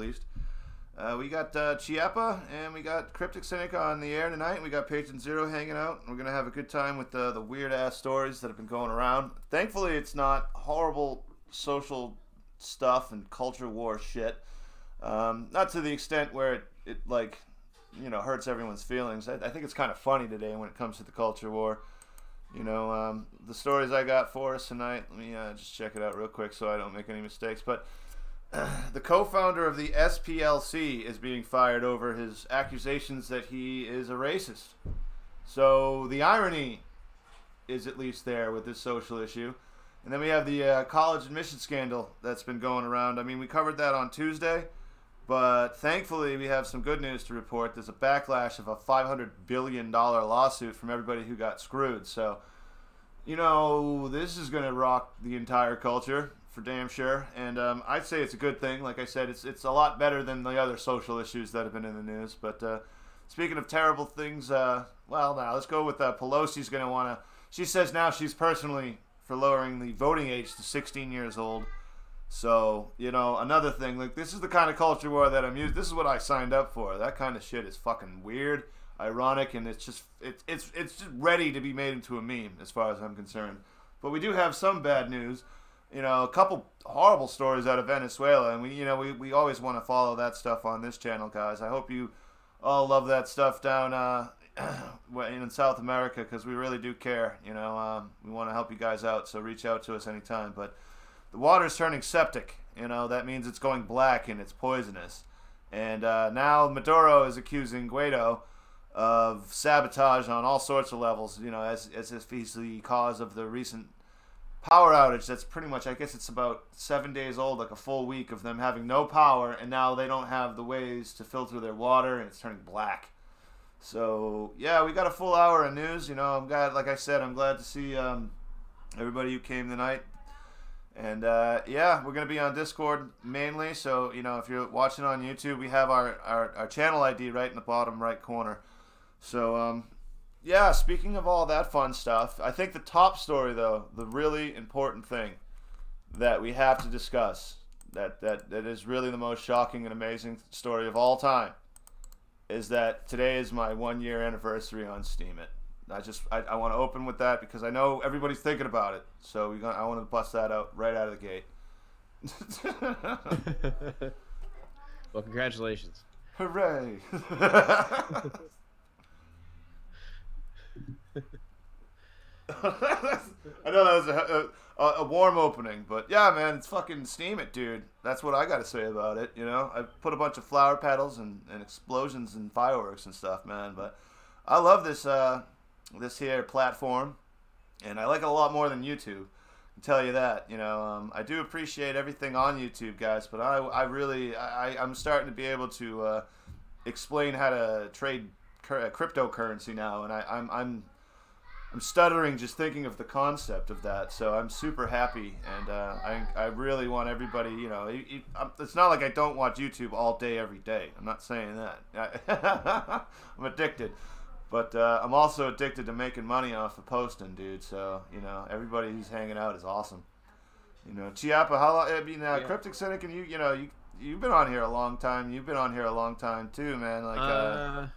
least. We got Chiappa and we got Cryptic Cynic on the air tonight. We got Patron Zero hanging out. We're going to have a good time with the weird-ass stories that have been going around. Thankfully, it's not horrible social stuff and culture war shit. Not to the extent where it like, you know, hurts everyone's feelings. I think it's kind of funny today when it comes to the culture war. You know, the stories I got for us tonight, let me just check it out real quick so I don't make any mistakes. But the co-founder of the SPLC is being fired over his accusations that he is a racist. So the irony is at least there with this social issue. And then we have the college admission scandal that's been going around. I mean, we covered that on Tuesday, but thankfully we have some good news to report. There's a backlash of a $500 billion lawsuit from everybody who got screwed. So, you know, this is going to rock the entire culture for damn sure. And I'd say it's a good thing. Like I said, it's a lot better than the other social issues that have been in the news. But speaking of terrible things, well, now let's go with Pelosi's going to want to... She says now she's personally for lowering the voting age to 16 years old. So, you know, another thing, like, this is the kind of culture war that I'm used. This is what I signed up for. That kind of shit is fucking weird, ironic, and it's just just ready to be made into a meme as far as I'm concerned. But we do have some bad news. You know, a couple horrible stories out of Venezuela, and we always want to follow that stuff on this channel, guys. I hope you all love that stuff down in South America, because we really do care. You know, we want to help you guys out, so reach out to us anytime. But the water's turning septic. You know, that means it's going black and it's poisonous. And now Maduro is accusing Guaido of sabotage on all sorts of levels, you know, as if he's the cause of the recent power outage. That's pretty much, I guess it's about 7 days old, like a full week of them having no power, and now they don't have the ways to filter their water, and it's turning black. So, yeah, we got a full hour of news. You know, I'm glad, like I said, I'm glad to see everybody who came tonight. And, yeah, we're going to be on Discord mainly. So, you know, if you're watching on YouTube, we have our channel ID right in the bottom right corner. So, yeah, speaking of all that fun stuff, I think the top story, though, the really important thing that we have to discuss, that is really the most shocking and amazing story of all time, is that today is my 1-year anniversary on Steam It. I want to open with that because I know everybody's thinking about it. So I want to bust that out right out of the gate. Well, congratulations. Hooray. I know that was a warm opening, but yeah, man, it's fucking Steam It, dude. That's what I got to say about it, you know? I put a bunch of flower petals and explosions and fireworks and stuff, man, but I love this this here platform, and I like it a lot more than YouTube. I can tell you that. You know, I do appreciate everything on YouTube, guys, but I'm starting to be able to explain how to trade cryptocurrency now, and I'm stuttering just thinking of the concept of that. So I'm super happy, and I really want everybody. You know, it's not like I don't watch YouTube all day every day. I'm not saying that. I'm addicted. But I'm also addicted to making money off of posting, dude. So, you know, everybody who's hanging out is awesome. You know, Chiappa, how long? I mean, yeah. Cryptic Cynic, and you've been on here a long time. You've been on here a long time too, man. Like,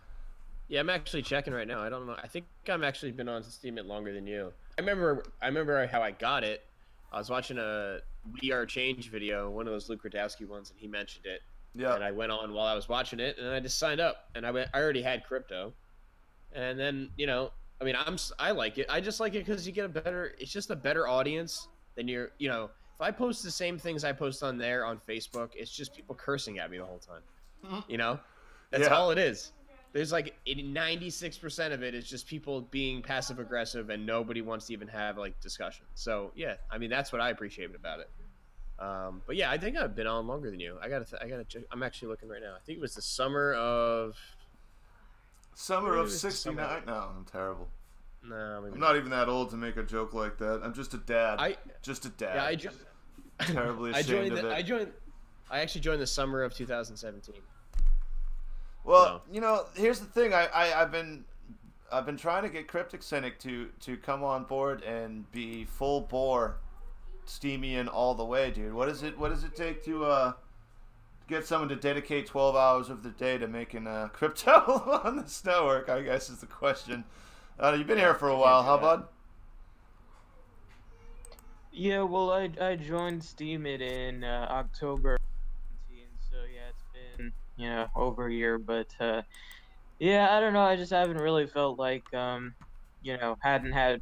yeah, I'm actually checking right now. I don't know. I think I'm actually been on Steam It longer than you. I remember how I got it. I was watching a We Are Change video, one of those Luke Rudowski ones, and he mentioned it. Yeah. And I went on while I was watching it, and I just signed up, and I already had crypto. And then, you know, I mean, I like it. I just like it because you get it's just a better audience than you know, if I post the same things I post on there on Facebook, it's just people cursing at me the whole time. You know, that's all it is. There's like 96% of it is just people being passive aggressive, and nobody wants to even have like discussion. So yeah, I mean, that's what I appreciate about it. But yeah, I think I've been on longer than you. I gotta check. I'm actually looking right now. I think it was the summer of 69? No, I'm terrible. No, I'm not even that old to make a joke like that. I'm just a dad. Just a dad. Yeah, terribly ashamed of it. I actually joined the summer of 2017. Well, you know, here's the thing. I've been trying to get Cryptic Cynic to come on board and be full bore Steamian all the way, dude. What does it take to get someone to dedicate 12 hours of the day to making crypto on this network, I guess is the question. You've been here for a while, huh, bud? Yeah, well, I joined Steemit in October 17, so yeah, it's been over a year. But yeah, I don't know. I just haven't really felt like haven't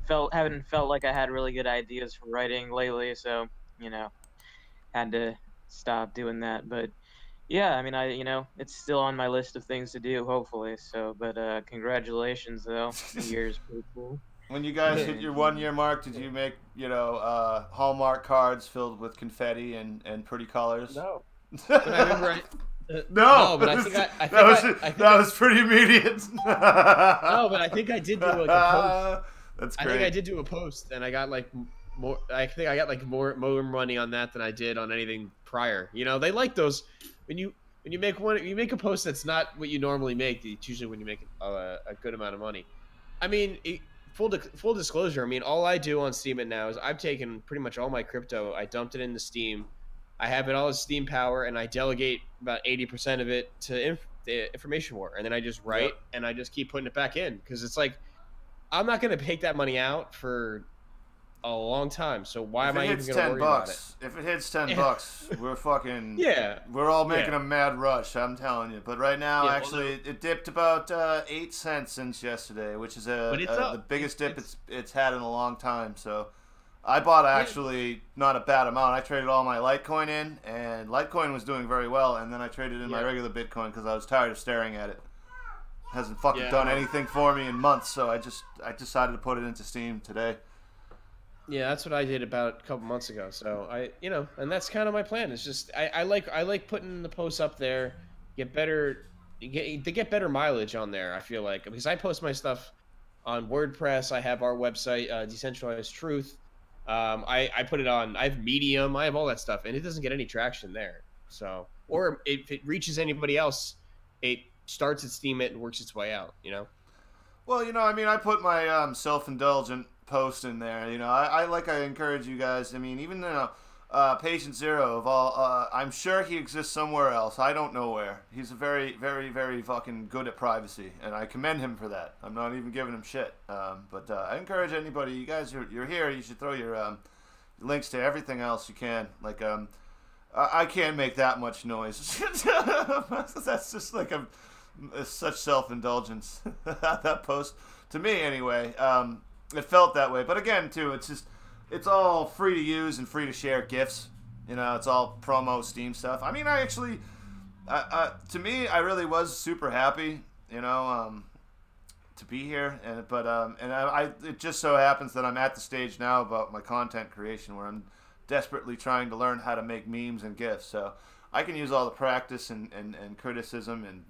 felt like I had really good ideas for writing lately. So had to stop doing that. But yeah, I mean, it's still on my list of things to do, hopefully. So, but congratulations, though. The year's pretty cool. When you guys hit your 1 year mark, did you make, Hallmark cards filled with confetti and pretty colors? No. But I remember no, but I think that was pretty immediate. No, but I think I did do like a post. That's great. I think I did do a post, and I got like more. I think I got like more money on that than I did on anything prior. They like those when you make a post that's not what you normally make. It's usually when you make a good amount of money. I mean, full disclosure. I mean, all I do on Steemit now is I've taken pretty much all my crypto. I dumped it into Steem. I have it all as Steam power, and I delegate about 80% of it to the information war, and then I just write and I just keep putting it back in because it's like I'm not going to take that money out for a long time. So why am I even going to worry about it? If it hits $10, we're fucking we're all making a mad rush. I'm telling you. But right now, actually, it dipped about 8 cents since yesterday, which is the biggest dip it's had in a long time. So. I bought actually not a bad amount. I traded all my Litecoin in, and Litecoin was doing very well, and then I traded in my regular Bitcoin because I was tired of staring at it. Hasn't fucking done anything for me in months, so I decided to put it into Steem today. Yeah, that's what I did about a couple months ago. So and that's kind of my plan. It's just I like putting the posts up there, get better mileage on there. I feel like because I post my stuff on WordPress. I have our website, Decentralized Truth. I put it on. I have Medium. I have all that stuff, and it doesn't get any traction there. So, or if it reaches anybody else, it starts at Steemit and works its way out. Well, I mean, I put my self-indulgent post in there. I encourage you guys. I mean, even Patient Zero of all, I'm sure he exists somewhere else. I don't know where. He's a very, very, very fucking good at privacy, and I commend him for that. I'm not even giving him shit. But I encourage anybody. You guys, you're here. You should throw your links to everything else you can. Like, I can't make that much noise. That's just like such self-indulgence. That post, to me anyway, it felt that way. But again, too, it's all free to use and free to share GIFs. It's all promo Steam stuff. I mean, I actually, to me, I really was super happy, to be here. It just so happens that I'm at the stage now about my content creation where I'm desperately trying to learn how to make memes and GIFs. So I can use all the practice and criticism and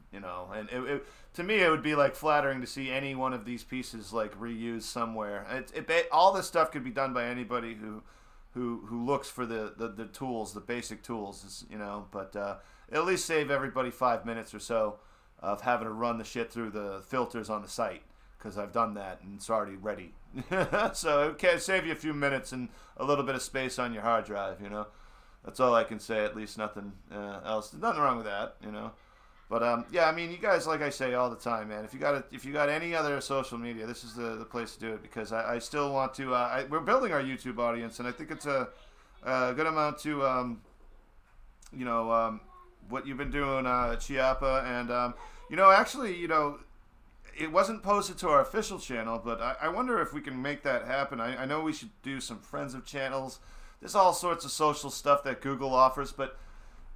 to me, it would be like flattering to see any one of these pieces like reused somewhere. All this stuff could be done by anybody who looks for the tools, the basic tools, But at least save everybody 5 minutes or so of having to run the shit through the filters on the site because I've done that and it's already ready. So it can save you a few minutes and a little bit of space on your hard drive. That's all I can say. At least nothing else. There's nothing wrong with that. But yeah, I mean, you guys, like I say all the time, man. If you got any other social media, this is the place to do it because I still want to. We're building our YouTube audience, and I think it's a good amount to what you've been doing, Chiappa, and actually, it wasn't posted to our official channel, but I wonder if we can make that happen. I know we should do some friends of channels. There's all sorts of social stuff that Google offers, but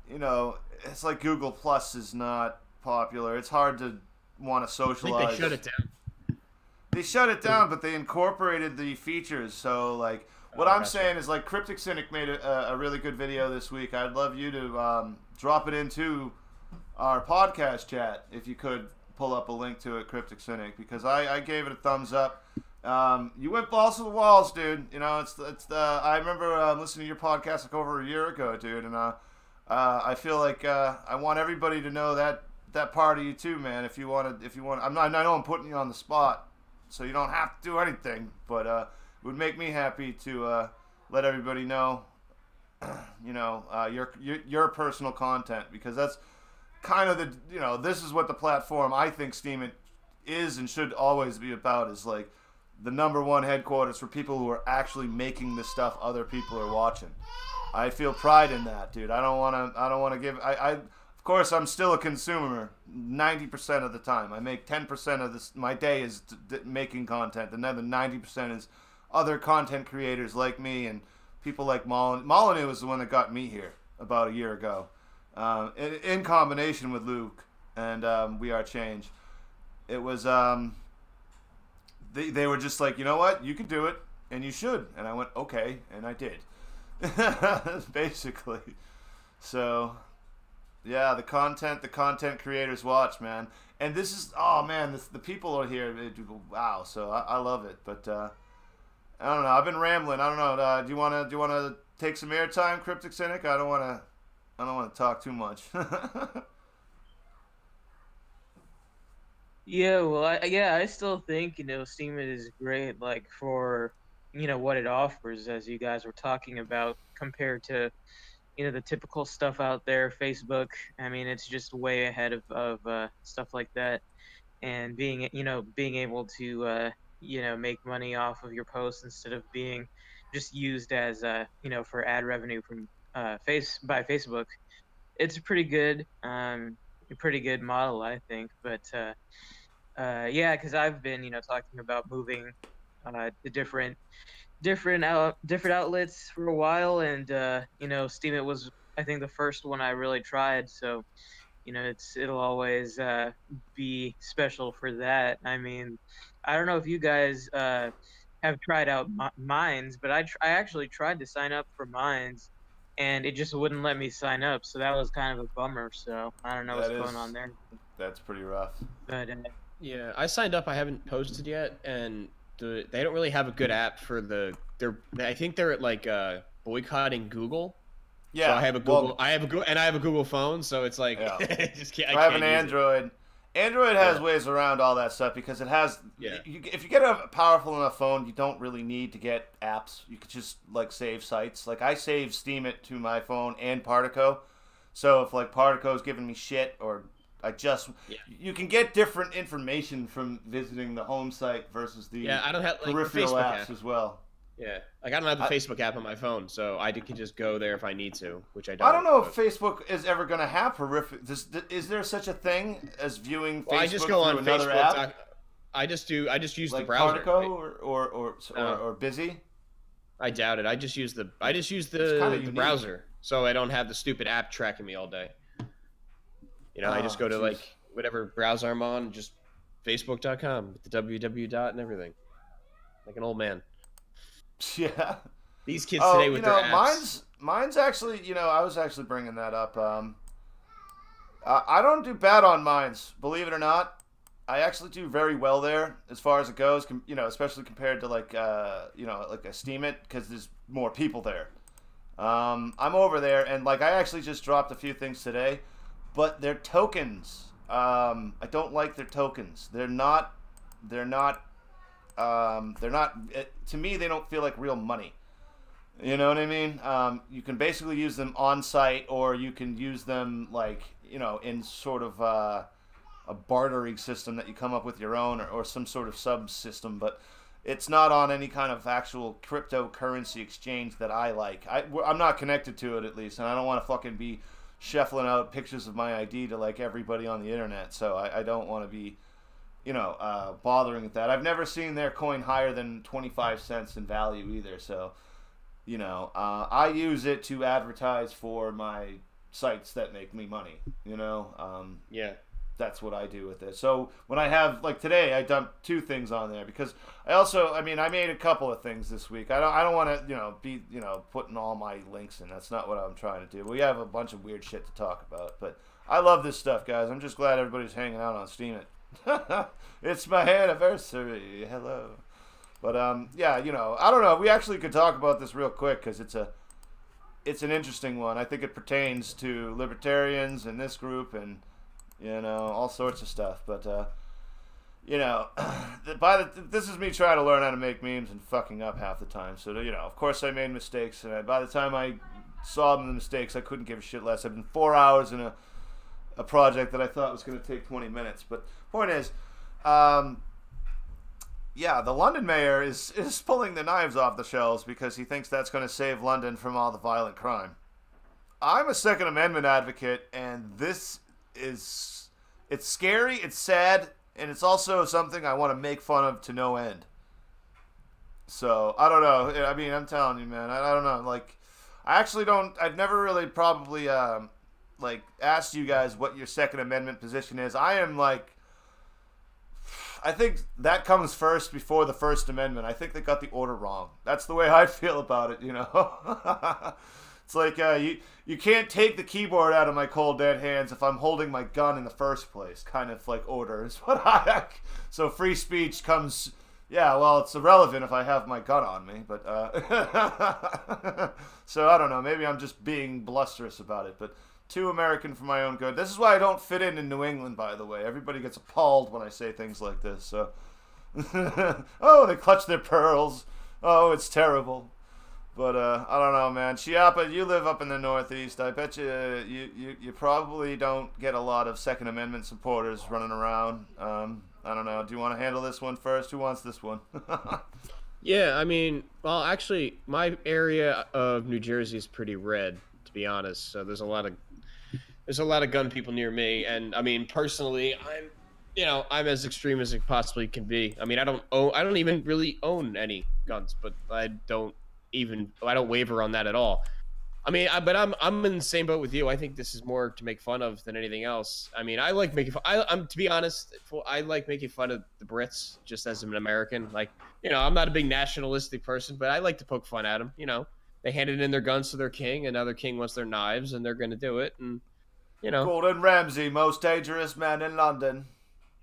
it's like Google Plus is not popular. It's hard to want to socialize. I think they shut it down. They shut it down, but they incorporated the features. So, like, what I'm saying is, like, Cryptic Cynic made a really good video this week. I'd love you to drop it into our podcast chat if you could pull up a link to it, Cryptic Cynic, because I gave it a thumbs up. You went balls to the walls, dude. I remember listening to your podcast like over a year ago, dude, and I feel like I want everybody to know that part of you too, man. If you want, I know I'm putting you on the spot, so you don't have to do anything, but it would make me happy to let everybody know you know, your personal content, because that's kind of the, you know, this is what the platform I think Steam is and should always be about, is like the #1 headquarters for people who are actually making the stuff other people are watching. I feel pride in that, dude. I don't want to give, of course, I'm still a consumer 90% of the time. I make 10% of this, my day is making content, and then the 90% is other content creators like me and people like Molyneux was the one that got me here about a year ago, in combination with Luke and We Are Change. It was, they were just like, you know what, you can do it, and you should. And I went, okay, and I did. Basically. So, yeah, the content creators watch, man. And this is, oh man, the people are here, wow. So I love it. But I don't know. I've been rambling. I don't know. Do you wanna take some airtime, Cryptic Cynic? I don't wanna talk too much. Yeah, well, I still think, Steam is great, like, for, what it offers, as you guys were talking about, compared to, the typical stuff out there, Facebook. I mean, it's just way ahead of stuff like that. And being able to, make money off of your posts instead of being just used as, for ad revenue from by Facebook. It's a pretty good model, I think. But yeah, because I've been, talking about moving to different outlets for a while, and Steam, it was, I think, the first one I really tried. So, it'll always be special for that. I mean, I don't know if you guys have tried out Minds, but I actually tried to sign up for Minds, and it just wouldn't let me sign up. So that was kind of a bummer. So I don't know what's going on there. That's pretty rough. But yeah, I signed up. I haven't posted yet, and they don't really have a good app for I think they're like boycotting Google. Yeah, so I have a Google. I have a Google phone, so it's like, yeah. just can't. I have an Android. Android has ways around all that stuff because it has. Yeah. If you get a powerful enough phone, you don't really need to get apps. You could just like save sites. Like I save Steam it to my phone and Partico, so if like Partico's giving me shit or you can get different information from visiting the home site versus the I don't have like peripheral Facebook apps app as well. Yeah, like I don't have the Facebook app on my phone, so I can just go there if I need to, which I don't. I don't know if Facebook is ever going to have peripheral. Is there such a thing as viewing Facebook I just go on another Facebook. app? I just use like the browser. Partico or Busy. I doubt it. I just use the browser, so I don't have the stupid app tracking me all day. I just go to like whatever browser I'm on, just Facebook.com with the www dot and everything, like an old man. Yeah. These kids today with their apps. Mine's actually, I was actually bringing that up. I don't do bad on Mines, believe it or not. I actually do very well there as far as it goes, especially compared to like, like a Steam It, because there's more people there. I'm over there, and like I actually just dropped a few things today, but their tokens, I don't like their tokens. They're not to me, they don't feel like real money. You know what I mean? You can basically use them on site, or you can use them like, in sort of a bartering system that you come up with your own, or some sort of subsystem, but it's not on any kind of actual cryptocurrency exchange that I like. I'm not connected to it, at least, and I don't want to fucking be shuffling out pictures of my ID to like everybody on the internet, so I don't want to be bothering with that. I've never seen their coin higher than 25 cents in value either. So, I use it to advertise for my sites that make me money. Yeah, that's what I do with it. So when I have like today, I dumped 2 things on there because I made a couple of things this week. I don't want to be putting all my links in. That's not what I'm trying to do. We have a bunch of weird shit to talk about, but I love this stuff, guys. I'm just glad everybody's hanging out on Steam It. It's my anniversary. Hello. But yeah, I don't know. We actually could talk about this real quick because it's an interesting one. I think it pertains to libertarians in this group and all sorts of stuff. But this is me trying to learn how to make memes and fucking up half the time. So of course I made mistakes, and by the time I saw the mistakes, I couldn't give a shit less. I've been 4 hours in a project that I thought was going to take 20 minutes. But point is, yeah, the London mayor is pulling the knives off the shelves because he thinks that's going to save London from all the violent crime. I'm a Second Amendment advocate, and this is, it's scary, it's sad, and it's also something I want to make fun of to no end. So, I don't know. I mean, I'm telling you, man, I don't know. Like, I actually don't, I've never really probably, like, asked you guys what your Second Amendment position is. I am, like, I think that comes first before the First Amendment. I think they got the order wrong. That's the way I feel about it, you know? It's like, you can't take the keyboard out of my cold dead hands if I'm holding my gun in the first place, kind of like order is what so free speech comes, yeah, well, it's irrelevant if I have my gun on me, but, so I don't know, maybe I'm just being blusterous about it, but too American for my own good. This is why I don't fit in New England, by the way. Everybody gets appalled when I say things like this, so. Oh, they clutch their pearls. Oh, it's terrible. But, I don't know, man. Chiappa, you live up in the Northeast. I bet you probably don't get a lot of Second Amendment supporters running around. I don't know. Do you want to handle this one first? Who wants this one? Yeah, I mean, well, actually, my area of New Jersey is pretty red, to be honest. So there's a lot of gun people near me, and I mean, personally, I'm as extreme as it possibly can be. I mean, I don't even really own any guns, but I don't waver on that at all. I mean, but I'm in the same boat with you. I think this is more to make fun of than anything else. I mean, I like making fun. I'm to be honest, I like making fun of the Brits just as an American. Like, you know, I'm not a big nationalistic person, but I like to poke fun at them. You know, they handed in their guns to their king, and now their king wants their knives, and they're going to do it. And you know, Gordon Ramsay, most dangerous man in London.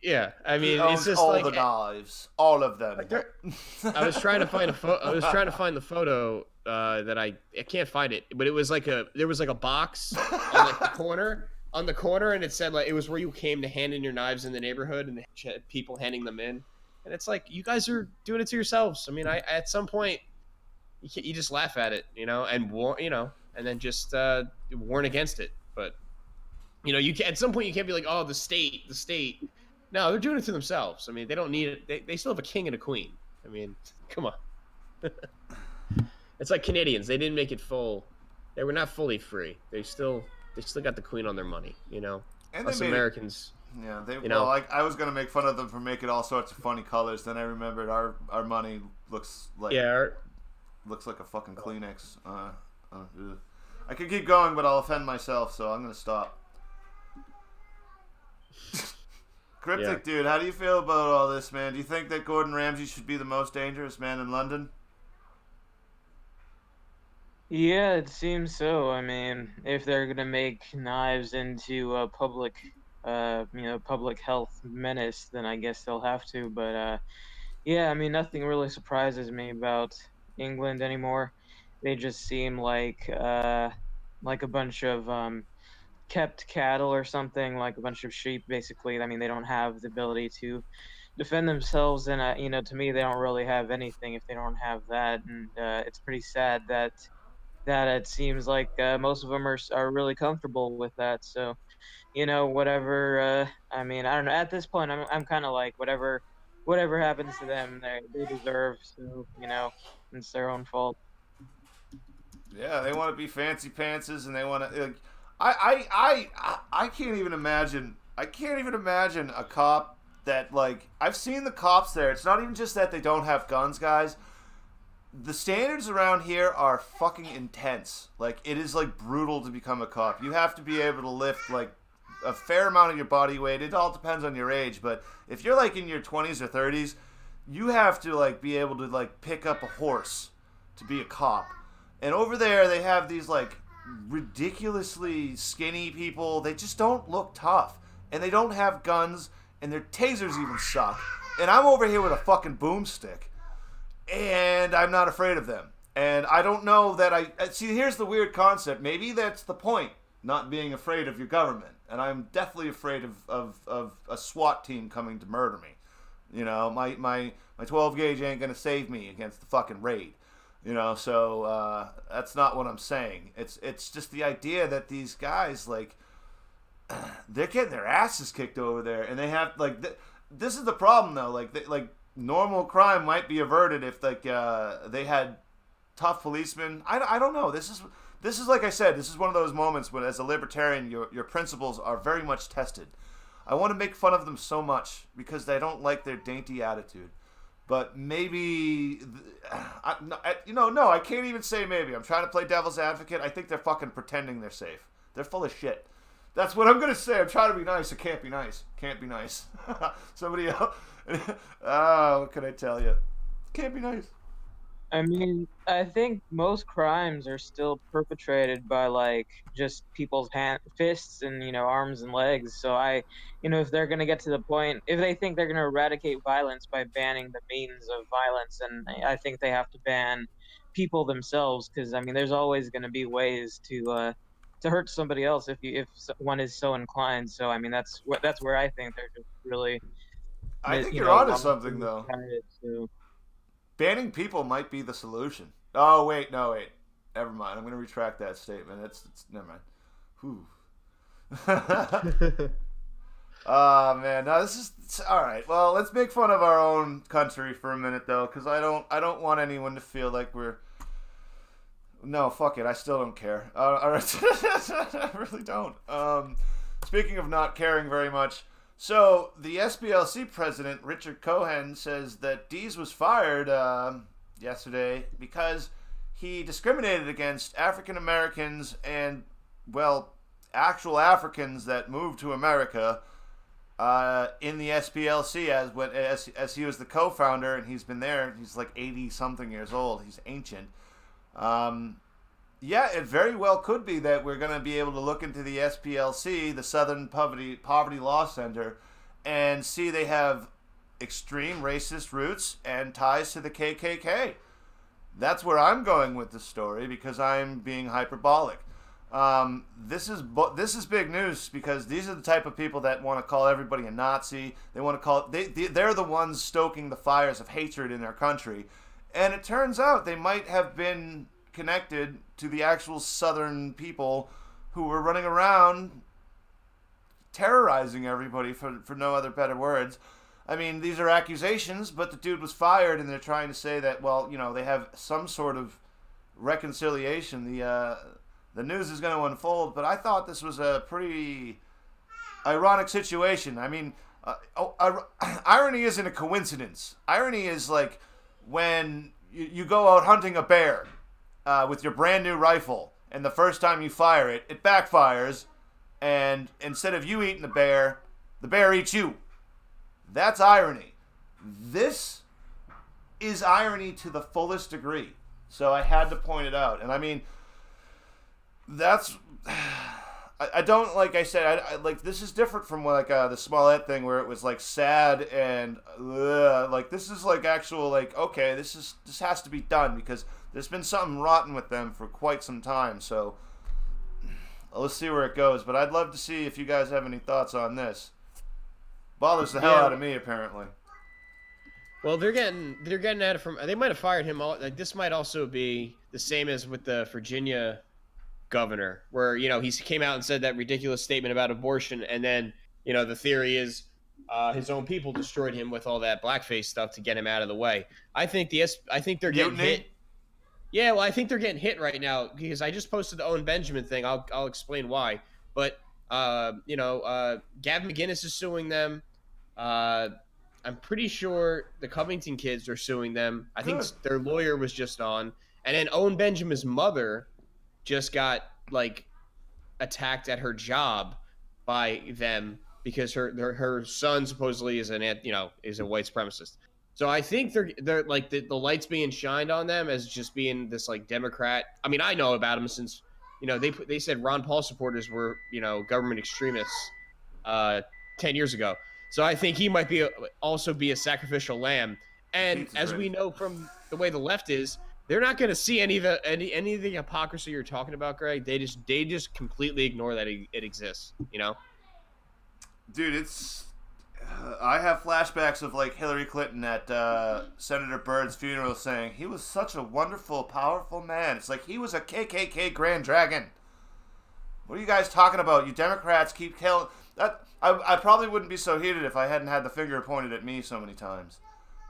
Yeah, I mean, it's just all like the knives, all of them. Like I was trying to find the photo that I can't find it, but it was like there was like a box on like the corner, and it said like it was where you came to hand in your knives in the neighborhood, and people handing them in, and it's like you guys are doing it to yourselves. I mean, at some point you just laugh at it, you know, and and then just warn against it. But you know, at some point you can't be like, oh, the state. No, they're doing it to themselves. I mean, they don't need it. They still have a king and a queen. I mean, come on. It's like Canadians. They didn't make it full. They were not fully free. They still got the queen on their money, you know. And us Americans. Yeah, well, like I was gonna make fun of them for making all sorts of funny colors. Then I remembered our money looks like looks like a fucking Kleenex. I could keep going, but I'll offend myself, so I'm gonna stop. Cryptic, dude, how do you feel about all this, man? Do you think that Gordon Ramsay should be the most dangerous man in London? Yeah, it seems so. I mean, if they're gonna make knives into a public health menace, then I guess they'll have to. But yeah, I mean, nothing really surprises me about England anymore. They just seem like a bunch of kept cattle or something, like a bunch of sheep, basically. I mean, they don't have the ability to defend themselves, and you know, to me, they don't really have anything if they don't have that. And it's pretty sad that it seems like most of them are really comfortable with that. So, you know, whatever. I mean, I don't know. At this point, I'm kind of like whatever happens to them, they deserve. So, you know, it's their own fault. Yeah, they want to be fancy pantses, and they want to. Like, I can't even imagine. I can't even imagine a cop that, like, I've seen the cops there. It's not even just that they don't have guns, guys. The standards around here are fucking intense. Like, it is like brutal to become a cop. You have to be able to lift like a fair amount of your body weight. It all depends on your age, but if you're like in your 20s or 30s, you have to like be able to like pick up a horse to be a cop. And over there they have these like ridiculously skinny people. They just don't look tough, and they don't have guns, and their tasers even suck. And I'm over here with a fucking boomstick, and I'm not afraid of them. And I don't know that I see. Here's the weird concept. Maybe that's the point, not being afraid of your government. And I'm definitely afraid of a SWAT team coming to murder me. You know, my 12 gauge ain't gonna save me against the fucking raid. You know, so that's not what I'm saying. It's just the idea that these guys, like, they're getting their asses kicked over there, and they have like this is the problem though. Like normal crime might be averted if like they had tough policemen. I don't know. This is like I said. This is one of those moments when, as a libertarian, your principles are very much tested. I want to make fun of them so much because I don't like their dainty attitude. But maybe, no, I can't even say maybe. I'm trying to play devil's advocate. I think they're fucking pretending they're safe. They're full of shit. That's what I'm going to say. I'm trying to be nice. It can't be nice. Can't be nice. Somebody else. What can I tell you? Can't be nice. I mean, I think most crimes are still perpetrated by like just people's fists and arms and legs. So if they're gonna get to the point, if they think they're gonna eradicate violence by banning the means of violence, then I think they have to ban people themselves, because I mean, there's always gonna be ways to hurt somebody else if one is so inclined. So I mean, that's where I think they're just really. I think you're onto something though. Banning people might be the solution. Oh, wait. Never mind. I'm going to retract that statement. It's never mind. Whew. Oh, man. No, it's all right. Well, let's make fun of our own country for a minute, though, because I don't want anyone to feel like we're... No, fuck it. I still don't care. All right. I really don't. Speaking of not caring very much... So, the SPLC president, Richard Cohen, says that Dees was fired yesterday because he discriminated against African Americans and, well, actual Africans that moved to America in the SPLC as he was the co-founder, and he's been there. He's like 80-something years old. He's ancient. Yeah, it very well could be that we're going to be able to look into the SPLC, the Southern Poverty Law Center, and see they have extreme racist roots and ties to the KKK. That's where I'm going with the story because I'm being hyperbolic. This is big news because these are the type of people that want to call everybody a Nazi. They want to call they're the ones stoking the fires of hatred in their country, and it turns out they might have been connected to the actual Southern people who were running around terrorizing everybody, for no other better words. I mean, these are accusations, but the dude was fired, and they're trying to say that, well, they have some sort of reconciliation. The news is going to unfold, but I thought this was a pretty ironic situation. I mean, irony isn't a coincidence. Irony is like when you go out hunting a bear with your brand new rifle, and the first time you fire it, it backfires, and instead of you eating the bear eats you. That's irony. This is irony to the fullest degree. So I had to point it out. And I mean, that's... I don't, like I said, I like, this is different from like the Smollett thing where it was like sad and like this is like actual like, okay, this has to be done because there's been something rotten with them for quite some time. So let's see where it goes. But I'd love to see if you guys have any thoughts on this. Bothers the hell out of me, apparently. Well, they're getting at it from. They might have fired him. Like this might also be the same as with the Virginia governor, where he came out and said that ridiculous statement about abortion, and then the theory is his own people destroyed him with all that blackface stuff to get him out of the way. I think they're getting hit. Yeah, well, I think they're getting hit right now because I just posted the Owen Benjamin thing. I'll explain why. But Gavin McInnes is suing them. I'm pretty sure the Covington kids are suing them. I think their lawyer was just on, and then Owen Benjamin's mother just got like attacked at her job by them because her son supposedly is is a white supremacist. So I think they're like the light's being shined on them as just being this like Democrat. I mean, I know about them since they said Ron Paul supporters were government extremists 10 years ago. So I think he might also be a sacrificial lamb. And as we know from the way the left is, they're not going to see any of the hypocrisy you're talking about, Greg. They just completely ignore that it exists. Dude, it's I have flashbacks of like Hillary Clinton at Senator Byrd's funeral saying he was such a wonderful, powerful man. It's like he was a KKK Grand Dragon. What are you guys talking about? You Democrats keep killing that. I probably wouldn't be so heated if I hadn't had the finger pointed at me so many times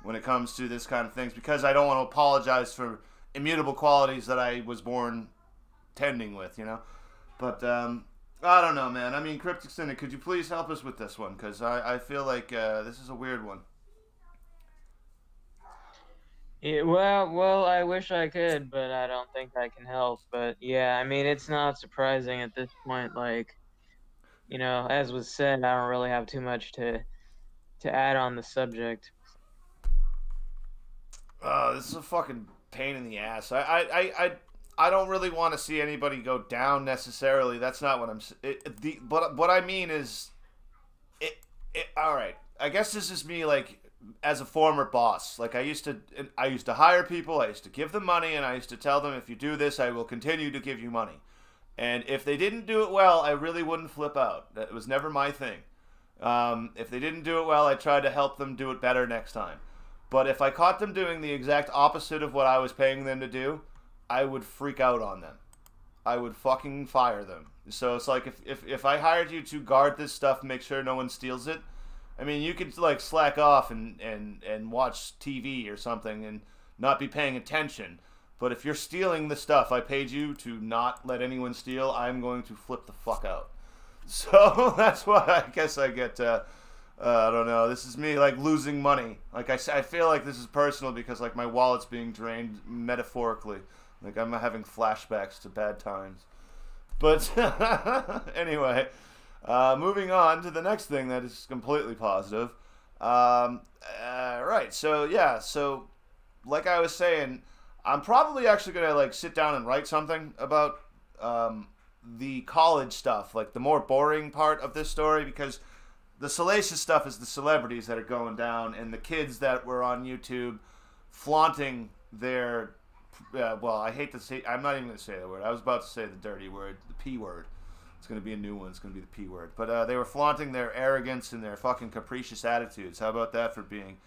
when it comes to this kind of things, because I don't want to apologize for immutable qualities that I was born tending with, you know. But I don't know, man. I mean, Cryptic Cynic, could you please help us with this one? Because I feel like this is a weird one. Yeah, well, I wish I could, but I don't think I can help. But yeah, I mean, it's not surprising at this point. Like, you know, as was said, I don't really have too much to add on the subject. This is a fucking pain in the ass. I don't really want to see anybody go down necessarily. That's not what I'm. But what I mean is, all right. I guess this is me, like, as a former boss. Like, I used to hire people. I used to give them money, and I used to tell them, if you do this, I will continue to give you money. And if they didn't do it well, I really wouldn't flip out. That was never my thing. If they didn't do it well, I tried to help them do it better next time. But if I caught them doing the exact opposite of what I was paying them to do, I would freak out on them. I would fucking fire them. So it's like, if I hired you to guard this stuff, make sure no one steals it, I mean, you could like slack off and watch TV or something and not be paying attention. But if you're stealing the stuff I paid you to not let anyone steal, I'm going to flip the fuck out. So that's why I guess I get, I don't know, this is me like losing money. Like I feel like this is personal because like my wallet's being drained metaphorically. Like I'm having flashbacks to bad times. But anyway, moving on to the next thing that is completely positive. Right, so yeah, so like I was saying, I'm probably actually going to like sit down and write something about the college stuff, like the more boring part of this story, because the salacious stuff is the celebrities that are going down and the kids that were on YouTube flaunting their, well, I hate to say, I'm not even going to say the word. I was about to say the dirty word, the P word. It's going to be a new one. It's going to be the P word. But they were flaunting their arrogance and their fucking capricious attitudes. How about that for being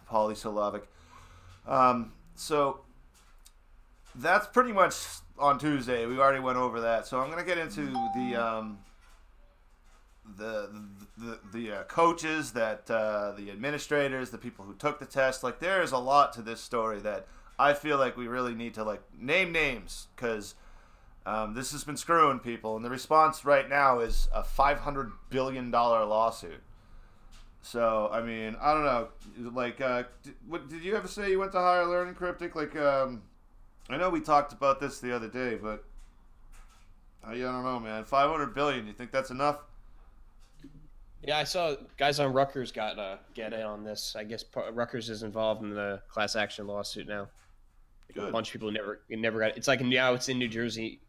polysyllabic? So that's pretty much on Tuesday. We already went over that. So I'm going to get into the coaches, that the administrators, the people who took the test. Like, there is a lot to this story that I feel like we really need to like name names, because this has been screwing people, and the response right now is a $500 billion lawsuit. So, I mean, I don't know. Like, did you ever say you went to higher learning, Cryptic? Like, I know we talked about this the other day, but I don't know, man. $500 billion. You think that's enough? Yeah, I saw guys on Rutgers got get in on this. I guess Rutgers is involved in the class action lawsuit now. Good. A bunch of people never got. It's like now it's in New Jersey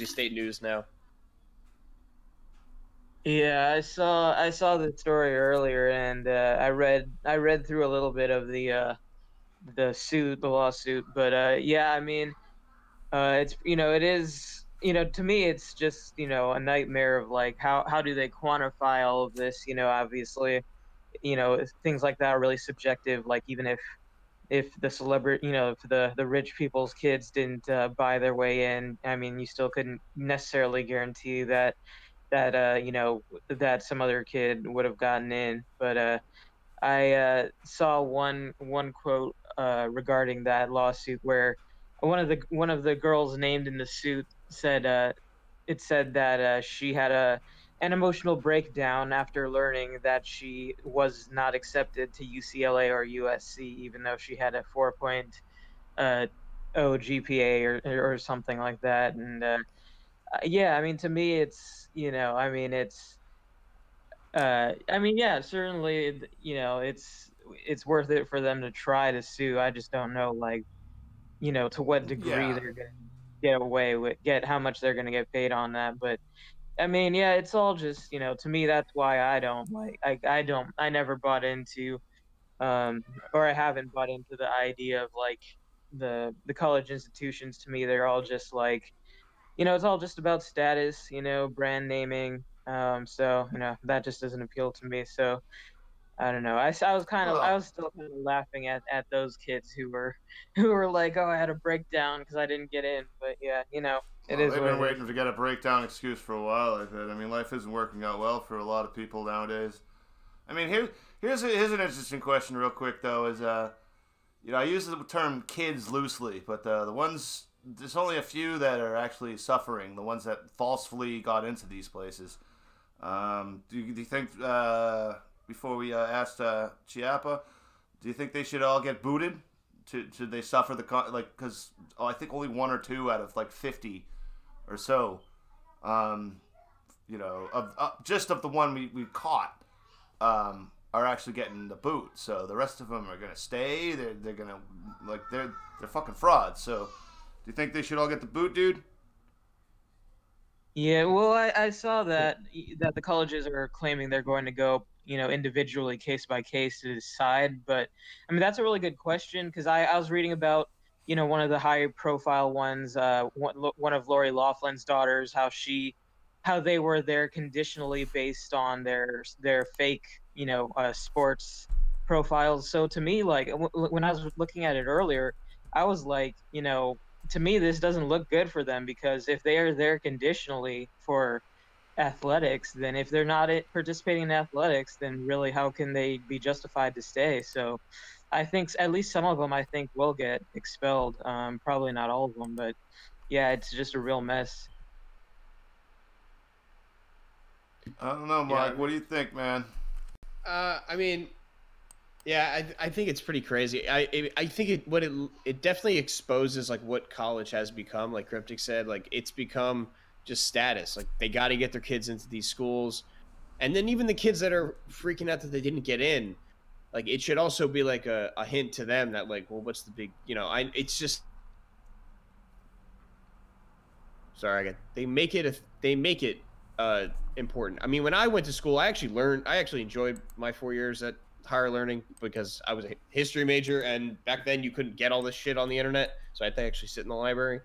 State News now. Yeah, I saw the story earlier, and I read through a little bit of the lawsuit, but yeah, I mean, it's, you know, it is, you know, to me it's just, you know, a nightmare of like how do they quantify all of this? You know, obviously, you know, things like that are really subjective. Like, even if the celebrity, you know, if the rich people's kids didn't buy their way in, I mean, you still couldn't necessarily guarantee that you know, that some other kid would have gotten in. But I saw one quote regarding that lawsuit where one of the girls named in the suit said it said that she had an emotional breakdown after learning that she was not accepted to UCLA or USC, even though she had a 4.0 GPA or something like that. And yeah, I mean, to me, it's, you know, I mean, it's, I mean, yeah, certainly, you know, it's worth it for them to try to sue. I just don't know, like, you know, to what degree Yeah. they're gonna get away with, how much they're gonna get paid on that. But I mean, yeah, it's all just, you know, to me, that's why I don't like, I never bought into, or I haven't bought into the idea of like the college institutions. To me, they're all just like, you know, it's all just about status, you know, brand naming. So that just doesn't appeal to me. So I don't know. I was I Well, was still kind of laughing at those kids who were who were like, oh, I had a breakdown because I didn't get in. But yeah, it well, is they've what been it is. waiting to get a breakdown excuse for a while. I bet. I mean, life isn't working out well for a lot of people nowadays. I mean, here's an interesting question, real quick though. Is I use the term kids loosely, but the ones there's only a few that are actually suffering. The ones that falsely got into these places. Do you think before we asked Chiappa, do you think they should all get booted? Should they suffer because I think only one or two out of like 50 or so, just of the one we caught, are actually getting the boot. So the rest of them are gonna stay. They're gonna they're fucking frauds. So do you think they should all get the boot, dude? Yeah, well, I saw that the colleges are claiming they're going to go, individually, case by case to decide. But I mean, that's a really good question because I was reading about, one of the high profile ones, one of Lori Loughlin's daughters, how they were there conditionally based on their fake, sports profiles. So to me, like when I was looking at it earlier, I was like, to me, this doesn't look good for them because if they are there conditionally for athletics, then if they're not participating in athletics, then really how can they be justified to stay? So I think at least some of them, I think, will get expelled. Probably not all of them, but yeah, it's just a real mess. I don't know, Yeah. Mark. What do you think, man? I mean, yeah, I think it's pretty crazy. I think it definitely exposes like what college has become. Like Cryptic said, like it's become just status. Like they got to get their kids into these schools, and then even the kids that are freaking out that they didn't get in, like it should also be like a hint to them that like, well, what's the big, it's just sorry, they make it important. I mean, when I went to school, I actually enjoyed my 4 years at higher learning because I was a history major, and back then you couldn't get all this shit on the internet, so I had to actually sit in the library.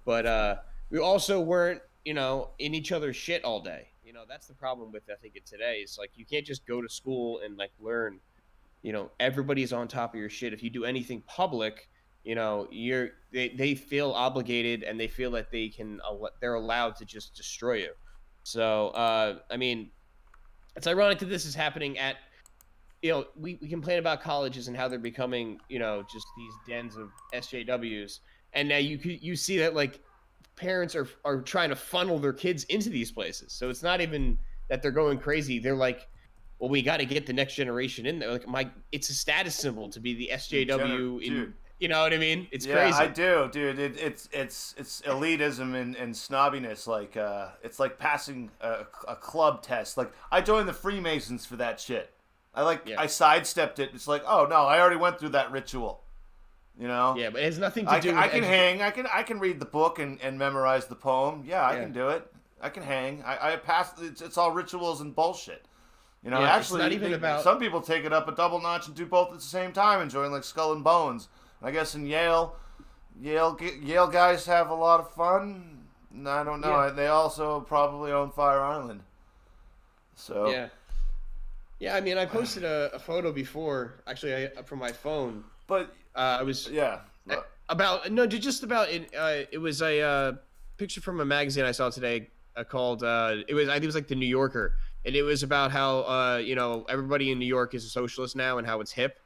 But we also weren't, in each other's shit all day. That's the problem with I think it today. It's like you can't just go to school and like learn. Everybody's on top of your shit. If you do anything public, they feel obligated and they feel that they're allowed to just destroy you. So I mean, it's ironic that this is happening at we complain about colleges and how they're becoming just these dens of SJWs, and now you see that like parents are trying to funnel their kids into these places. So it's not even that they're going crazy. They're like, well, we got to get the next generation in there. Like it's a status symbol to be the SJW in. You know what I mean? It's crazy. I do, dude. It's elitism and snobbiness. Like it's like passing a club test. Like I joined the Freemasons for that shit. I sidestepped it. It's like, oh no, I already went through that ritual. Yeah, but it has nothing to do with I can hang. I can read the book and memorize the poem. Yeah, I can do it. I can hang. I pass. It's all rituals and bullshit. Actually, it's not even about... some people take it up a double notch and do both at the same time, enjoying like Skull and Bones. I guess in Yale guys have a lot of fun. I don't know. Yeah. They also probably own Fire Island. So yeah. I mean, I posted a photo before, actually, from my phone. But I was about it was a picture from a magazine I saw today called I think it was like the New Yorker, and it was about how everybody in New York is a socialist now and how it's hip.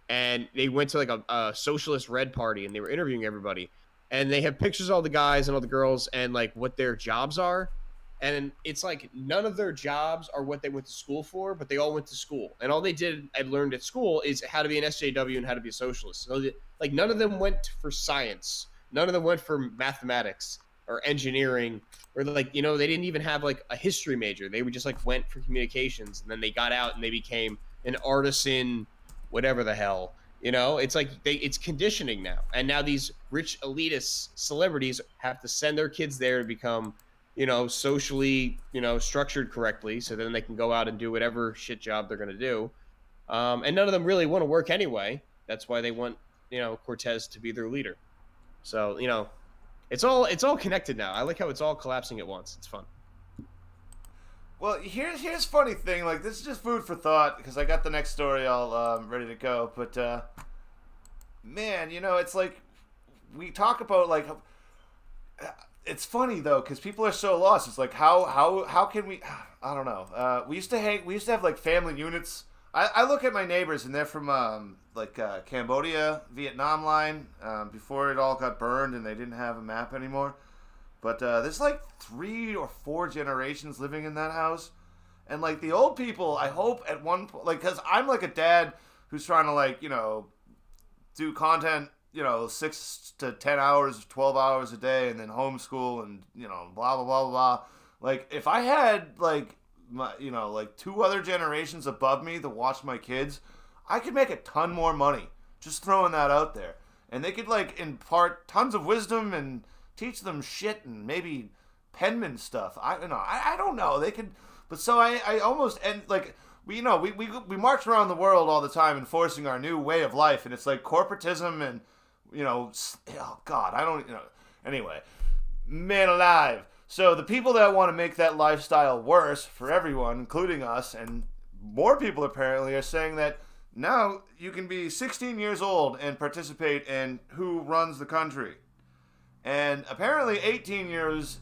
And they went to like a socialist red party, and they were interviewing everybody, and they have pictures of all the guys and all the girls and like what their jobs are, and it's like none of their jobs are what they went to school for, but they all went to school, and all they did and learned at school is how to be an SJW and how to be a socialist. So like none of them went for science, none of them went for mathematics or engineering, or like they didn't even have like a history major. They would just like went for communications, and then they got out and they became an artisan. Whatever the hell, it's like it's conditioning now. And now these rich elitist celebrities have to send their kids there to become, socially, structured correctly. So then they can go out and do whatever shit job they're going to do. And none of them really want to work anyway. That's why they want, Cortez to be their leader. So, it's all connected now. I like how it's all collapsing at once. It's fun. Well, here's funny thing. Like, this is just food for thought because I got the next story all ready to go. But man, you know, it's like we talk about like it's funny though because people are so lost. It's like how can we? I don't know. We used to have like family units. I look at my neighbors and they're from Cambodia, Vietnam line before it all got burned and they didn't have a map anymore. But there's like 3 or 4 generations living in that house. And like the old people, I hope at one point, like, because I'm like a dad who's trying to like, you know, do content, you know, 6 to 10 hours, 12 hours a day and then homeschool and, you know, blah, blah, blah, blah. Like if I had like, you know, like 2 other generations above me to watch my kids, I could make a ton more money. Just throwing that out there. And they could like impart tons of wisdom and teach them shit and maybe penman stuff. I don't know. They could, but so I almost end like we march around the world all the time enforcing our new way of life, and it's like corporatism and you know, oh God, I don't, you know. Anyway, man alive. So the people that want to make that lifestyle worse for everyone, including us, and more people apparently are saying that now you can be 16 years old and participate in who runs the country. And apparently 18 years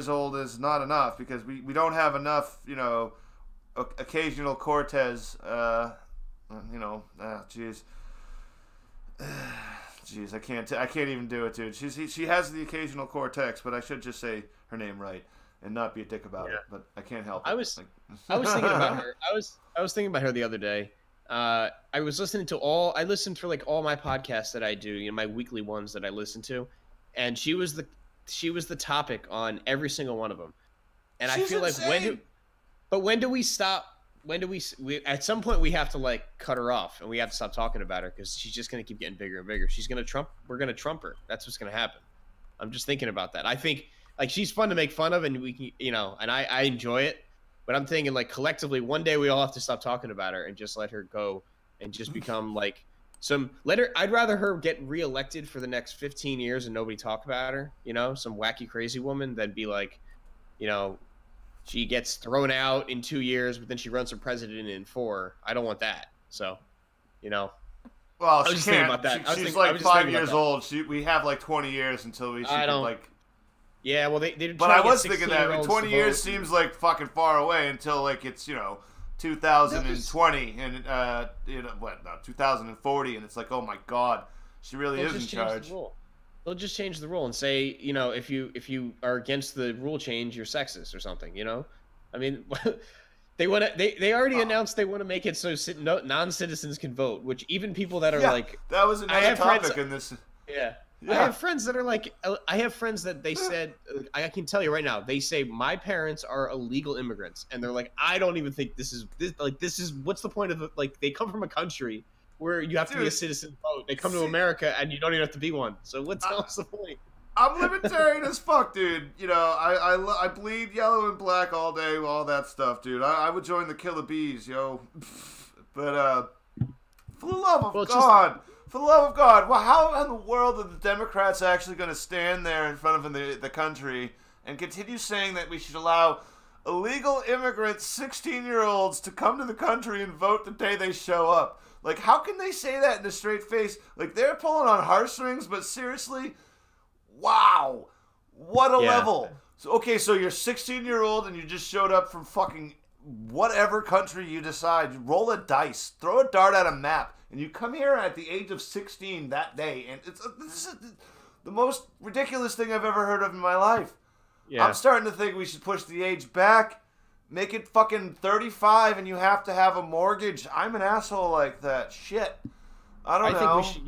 old is not enough because we don't have enough, you know, occasional Cortez, you know, jeez. Jeez, I can't even do it, dude. She has the occasional cortex, but I should just say her name right and not be a dick about it. But I can't help it. I was thinking about her. I was thinking about her the other day. I was listening to I listened for like all my podcasts that I do, you know, my weekly ones that I listen to. And she was the topic on every single one of them, and I feel insane. Like when do we stop? When do we at some point we have to like cut her off and we have to stop talking about her because she's just gonna keep getting bigger and bigger. We're gonna trump her. That's what's gonna happen. I'm just thinking about that. I think like she's fun to make fun of and we can, you know, and I enjoy it, but I'm thinking like collectively one day we all have to stop talking about her and just let her go and just become like. I'd rather her get reelected for the next 15 years and nobody talk about her, you know, some wacky crazy woman than be like, you know, she gets thrown out in 2 years, but then she runs for president in 4. I don't want that. So, you know. Well, I was just thinking about that. She's like 5 years old. We have like 20 years until she can like. Yeah, well, they. But I was thinking that 20 years seems like fucking far away until like it's, you know, 2020 and you know what? No, 2040, and it's like, oh my God, she really is in charge. They'll just change the rule and say, you know, if you are against the rule change, you're sexist or something. You know, I mean, they already announced they want to make it so non-citizens can vote, which even people that are like that was another topic in this. Yeah. I have friends that are like, I have friends that they said, I can tell you right now, they say my parents are illegal immigrants, and they're like, I don't even think this is what's the point of it? Like they come from a country where you have to be a citizen to vote. They come to America and you don't even have to be one. So what's the point? I'm libertarian as fuck, dude. You know, I bleed yellow and black all day, all that stuff, dude. I would join the Killer Bees, yo. But for the love of God. For the love of God, well, how in the world are the Democrats actually going to stand there in front of the country and continue saying that we should allow illegal immigrants, 16-year-olds, to come to the country and vote the day they show up? Like, how can they say that in a straight face? Like, they're pulling on heartstrings, but seriously, wow, what a level. So, okay, so you're 16-year-old and you just showed up from fucking whatever country you decide. You roll a dice, throw a dart at a map. And you come here at the age of 16 that day, and this is the most ridiculous thing I've ever heard of in my life. Yeah. I'm starting to think we should push the age back, make it fucking 35, and you have to have a mortgage. I'm an asshole like that. Shit. I don't know. I think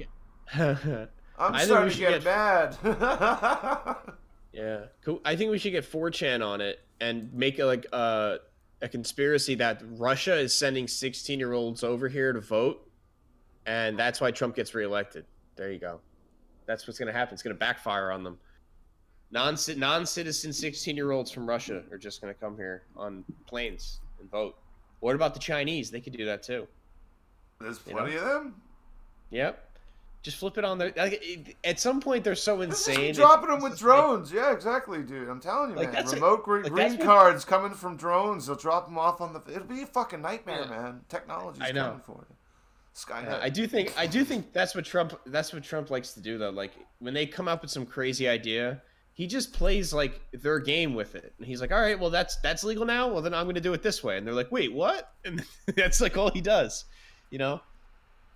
we should I'm starting to get mad. Yeah. Cool. I think we should get 4chan on it and make it like a conspiracy that Russia is sending 16-year-olds over here to vote. And that's why Trump gets reelected. There you go. That's what's going to happen. It's going to backfire on them. Non-citizen 16-year-olds from Russia are just going to come here on planes and vote. What about the Chinese? They could do that too. There's plenty of them? Yep. Just flip it on the. Like, at some point, they're so insane. Dropping them with drones. Yeah, exactly, dude. I'm telling you, Like, man. that's Remote green cards coming from drones. They'll drop them off on the. It'll be a fucking nightmare, man. Technology's coming for you. Skynet. I do think that's what Trump likes to do, though. Like, when they come up with some crazy idea, he just plays like their game with it, and he's like, "All right, well, that's legal now. Well, then I'm going to do it this way." And they're like, "Wait, what?" And that's like all he does, you know.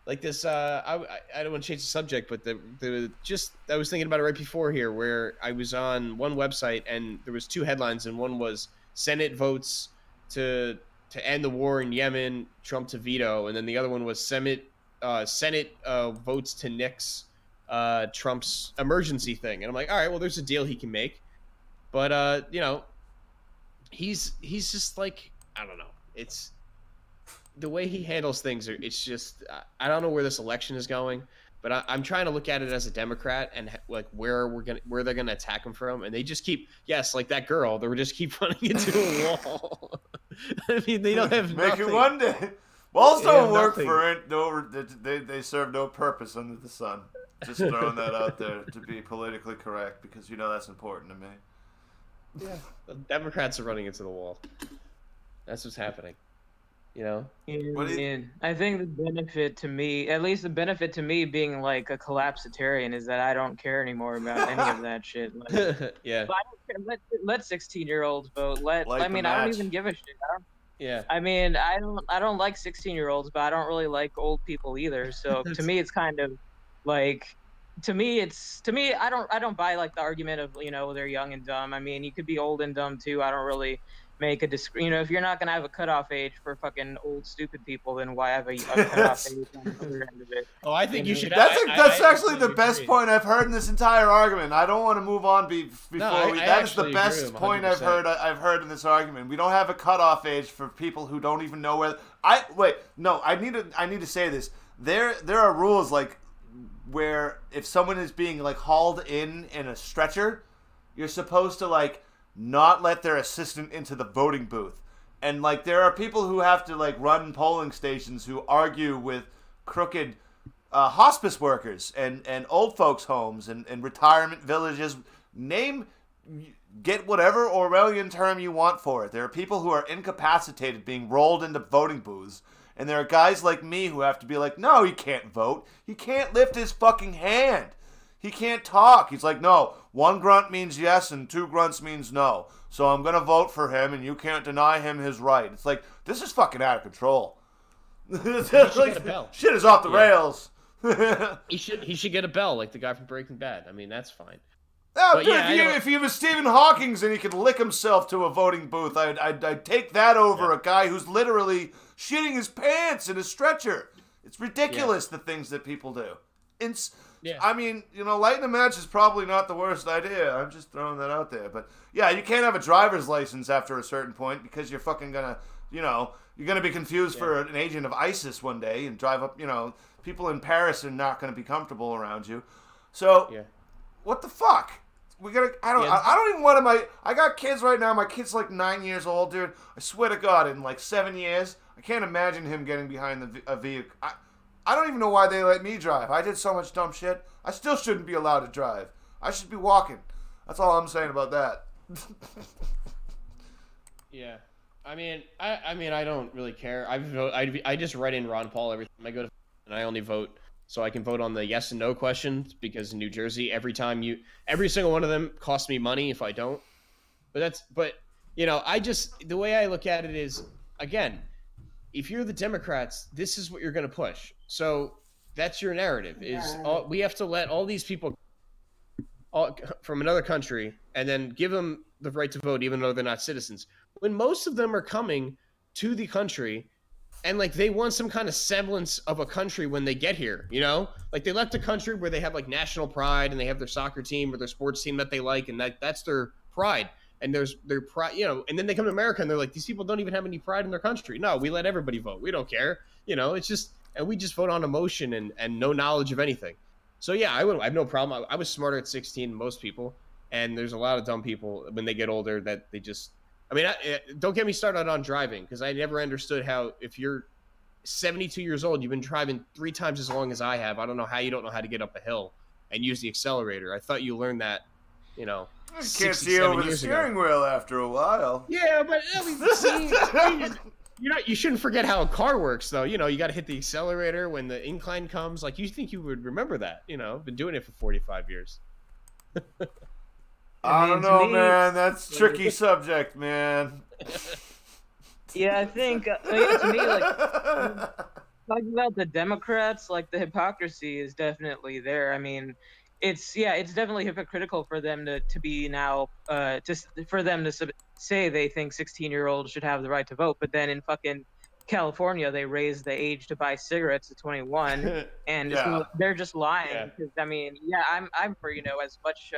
Like this, I don't want to change the subject, but I was thinking about it right before here, where I was on one website and there was two headlines, and one was Senate votes to end the war in Yemen, Trump to veto, and then the other one was Senate votes to nix Trump's emergency thing, and I'm like, all right, well, there's a deal he can make, but you know, he's just like, I don't know, it's. The way he handles things, it's just, I don't know where this election is going, but I'm trying to look at it as a Democrat and like where they're gonna attack him from, and they just keep, yes, like that girl, they would just keep running into a wall. I mean, they don't have make nothing. It one day. Walls don't work for it. No, they serve no purpose under the sun. Just throwing that out there to be politically correct, because you know that's important to me. Yeah, the Democrats are running into the wall. That's what's happening. You know, I think the benefit to me, at least the benefit to me being like a collapsitarian, is that I don't care anymore about any of that shit. Like, yeah. But I don't care. Let 16-year-olds vote. I don't even give a shit. Yeah. I mean, I don't like 16-year-olds, but I don't really like old people either. So to me, it's kind of like, to me, I don't buy like the argument of, you know, they're young and dumb. I mean, you could be old and dumb too. I don't really make a you know, if you're not gonna have a cutoff age for fucking old stupid people, then why have a cutoff age on the other end of it? Oh, I think you should. That's actually the best point I've heard in this entire argument. I don't want to move on before that is the best point I've heard in this argument. We don't have a cutoff age for people who don't even know where. I need to say this. There are rules like where if someone is being like hauled in a stretcher, you're supposed to like not let their assistant into the voting booth. And like there are people who have to like run polling stations who argue with crooked hospice workers and old folks homes and retirement villages. Get whatever Orwellian term you want for it. There are people who are incapacitated being rolled into voting booths, and there are guys like me who have to be like, no, he can't vote. He can't lift his fucking hand. He can't talk. He's like, no, one grunt means yes and two grunts means no. So I'm going to vote for him and you can't deny him his right. It's like, this is fucking out of control. Shit is off the rails. He should get a bell like the guy from Breaking Bad. I mean, that's fine. Oh, dude, if he was Stephen Hawking's and he could lick himself to a voting booth, I'd take that over a guy who's literally shitting his pants in a stretcher. It's ridiculous, the things that people do. I mean, you know, lighting a match is probably not the worst idea. I'm just throwing that out there. But, yeah, you can't have a driver's license after a certain point because you're fucking going to, you know, you're going to be confused for an agent of ISIS one day and drive up, you know, people in Paris are not going to be comfortable around you. So, what the fuck? I don't even want to, I got kids right now. My kid's like 9 years old, dude. I swear to God, in like 7 years, I can't imagine him getting behind a vehicle. I don't even know why they let me drive. I did so much dumb shit. I still shouldn't be allowed to drive. I should be walking. That's all I'm saying about that. Yeah. I mean, I don't really care. I just write in Ron Paul every time I go to, and I only vote so I can vote on the yes and no questions, because in New Jersey, every single one of them costs me money if I don't. But you know, the way I look at it is, again, if you're the Democrats, this is what you're going to push. So that's your narrative. We have to let all these people from another country and then give them the right to vote, even though they're not citizens. When most of them are coming to the country and like they want some kind of semblance of a country when they get here, you know, like they left a country where they have like national pride and they have their soccer team or their sports team that they like, and that's their pride. And there's their pride, you know, and then they come to America and they're like, these people don't even have any pride in their country. No, we let everybody vote. We don't care. You know, it's just, and we just vote on emotion and no knowledge of anything. So yeah, I have no problem. I was smarter at 16 than most people. And there's a lot of dumb people when they get older that they just, I mean, don't get me started on driving, because I never understood how if you're 72 years old. You've been driving 3 times as long as I have. I don't know how you don't know how to get up a hill and use the accelerator. I thought you learned that, you know, You can't see over the steering wheel after a while. Yeah, but I mean, see, you shouldn't forget how a car works, though. You know, you got to hit the accelerator when the incline comes. Like, you think you would remember that? You know, been doing it for 45 years. I don't know, man. That's a tricky subject, man. Yeah, I think to me, like, talking about the Democrats, like, the hypocrisy is definitely there. I mean, it's definitely hypocritical for them to be now for them to say they think 16-year-olds should have the right to vote, but then in fucking California they raised the age to buy cigarettes to 21, and so they're just lying. Because I mean, I'm for, you know, as much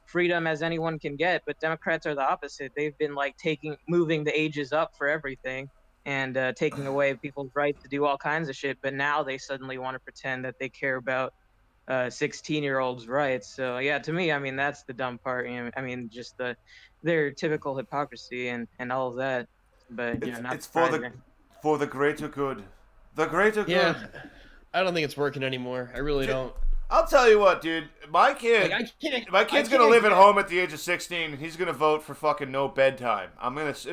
freedom as anyone can get, but Democrats are the opposite. They've been like moving the ages up for everything and taking away people's right to do all kinds of shit, but now they suddenly want to pretend that they care about 16-year-olds' rights. So yeah, to me, I mean, that's the dumb part. You know, I mean, just their typical hypocrisy and all of that. But you know, not it's for the greater good. The greater good. Yeah, I don't think it's working anymore. I really don't. I'll tell you what, dude. My kid's gonna live at home at the age of 16. And he's gonna vote for fucking no bedtime.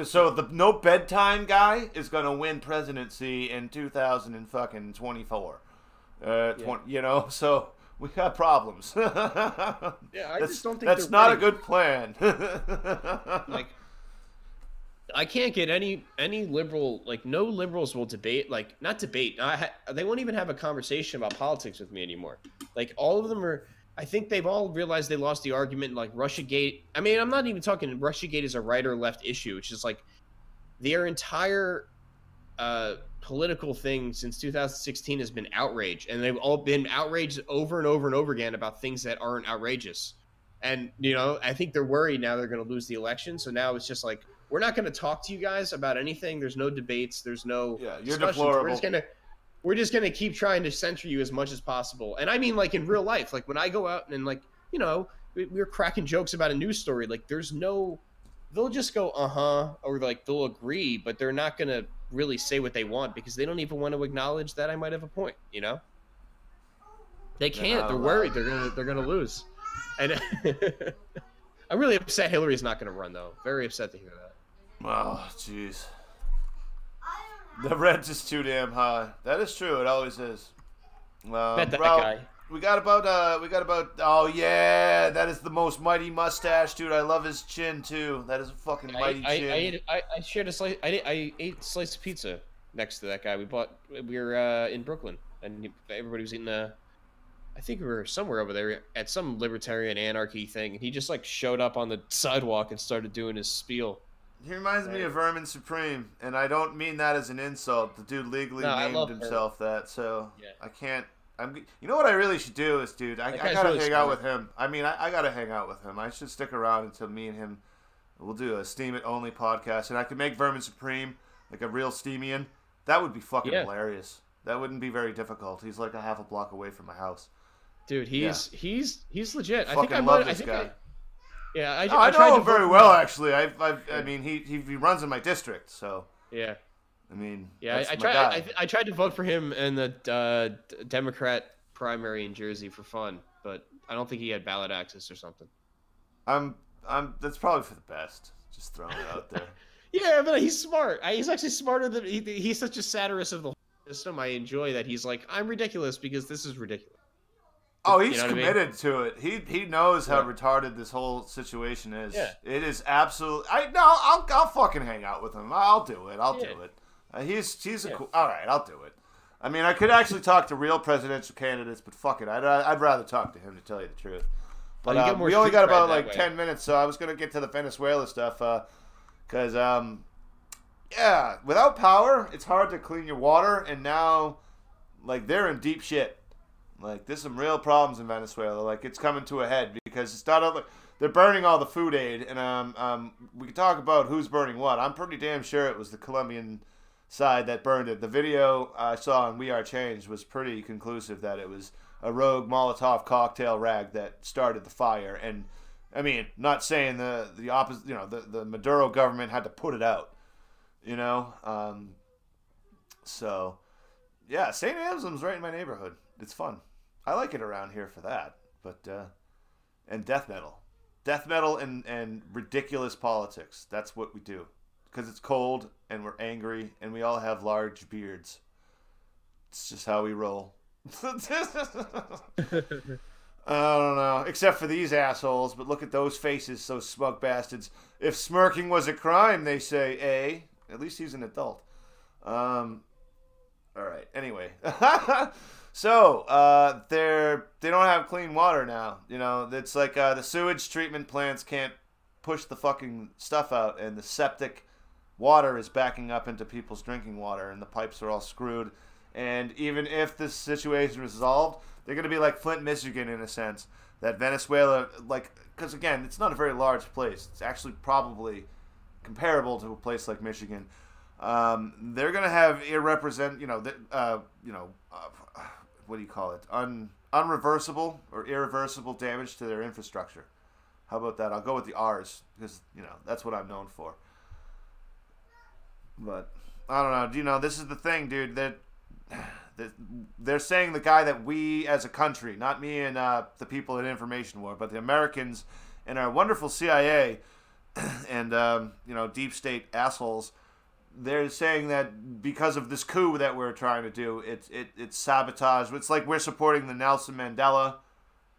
So the no bedtime guy is gonna win presidency in 2024. You know, so we got problems. I just don't think that's not a good plan. Like, I can't get any liberal, like, no liberals will debate, like, not debate. They won't even have a conversation about politics with me anymore. Like, all of them are, I think they've all realized they lost the argument, like, Russiagate. I mean, I'm not even talking Russiagate is a right or left issue. It's just, like, their entire political thing since 2016 has been outrage. And they've all been outraged over and over and over again about things that aren't outrageous. And, you know, I think they're worried now they're going to lose the election. So now it's just like, we're not going to talk to you guys about anything. There's no debates. There's no you're deplorable. We're just gonna keep trying to censor you as much as possible. And I mean, like, in real life, like, when I go out and, like, you know, we're cracking jokes about a news story. Like, they'll just go, or, like, they'll agree, but they're not gonna really say what they want because they don't even want to acknowledge that I might have a point, you know? They can't. They're worried they're gonna lose. And I'm really upset Hillary's not gonna run, though. Very upset to hear that. Oh, jeez. The rent is too damn high. That is true. It always is. Bet that guy. We got about. Oh yeah, that is the most mighty mustache, dude. I love his chin too. That is a fucking mighty chin. I shared a slice. I ate a slice of pizza next to that guy. We were in Brooklyn, and everybody was eating I think we were somewhere over there at some libertarian anarchy thing, and he just, like, showed up on the sidewalk and started doing his spiel. He reminds me of Vermin Supreme, and I don't mean that as an insult. The dude legally named himself that, so I can't. You know what I really should do is, dude, I gotta really hang out with him. I mean, I gotta hang out with him. I should stick around until me and him, we'll do a Steam It Only podcast, and I could make Vermin Supreme like a real Steamian. That would be fucking hilarious. That wouldn't be very difficult. He's like a half a block away from my house. Dude, he's legit. I love this guy. I know him very well, actually. I mean, he runs in my district, so. Yeah. I mean, I tried to vote for him in the Democrat primary in Jersey for fun, but I don't think he had ballot access or something. That's probably for the best. Just throwing it out there. Yeah, but he's smart. He's actually smarter than he's such a satirist of the whole system. I enjoy that he's like, I'm ridiculous because this is ridiculous. Oh, he's committed to it. He knows how retarded this whole situation is. Yeah. It is absolute. I'll fucking hang out with him. I'll do it. I'll do it. He's a cool. All right, I'll do it. I mean, I could actually talk to real presidential candidates, but fuck it. I'd rather talk to him, to tell you the truth. But we only got about like 10 minutes, so I was gonna get to the Venezuela stuff, because without power, it's hard to clean your water, and now, like, they're in deep shit. Like, there's some real problems in Venezuela. Like, it's coming to a head because it's not. They're burning all the food aid, and we can talk about who's burning what. I'm pretty damn sure it was the Colombian side that burned it. The video I saw on We Are Changed was pretty conclusive that it was a rogue Molotov cocktail rag that started the fire. And I mean, not saying the opposite. You know, the Maduro government had to put it out. You know, so. Yeah, St. Anselm's right in my neighborhood. It's fun. I like it around here for that. But and death metal and ridiculous politics. That's what we do. Because it's cold and we're angry and we all have large beards. It's just how we roll. I don't know, except for these assholes. But look at those faces, those smug bastards. If smirking was a crime, they say, At least he's an adult. All right. Anyway, so they don't have clean water now. You know, it's like the sewage treatment plants can't push the fucking stuff out, and the septic water is backing up into people's drinking water, and the pipes are all screwed. And even if this situation is resolved, they're going to be like Flint, Michigan, in a sense. That Venezuela, like, because again, it's not a very large place. It's actually probably comparable to a place like Michigan. They're going to have what do you call it? Unreversible or irreversible damage to their infrastructure. How about that? I'll go with the R's because, that's what I'm known for. But I don't know. This is the thing, dude, that they're saying the guy that we as a country, not me and the people in information war, but the Americans and our wonderful CIA and deep state assholes, they're saying that because of this coup that we're trying to do, it's sabotage. It's like we're supporting the Nelson Mandela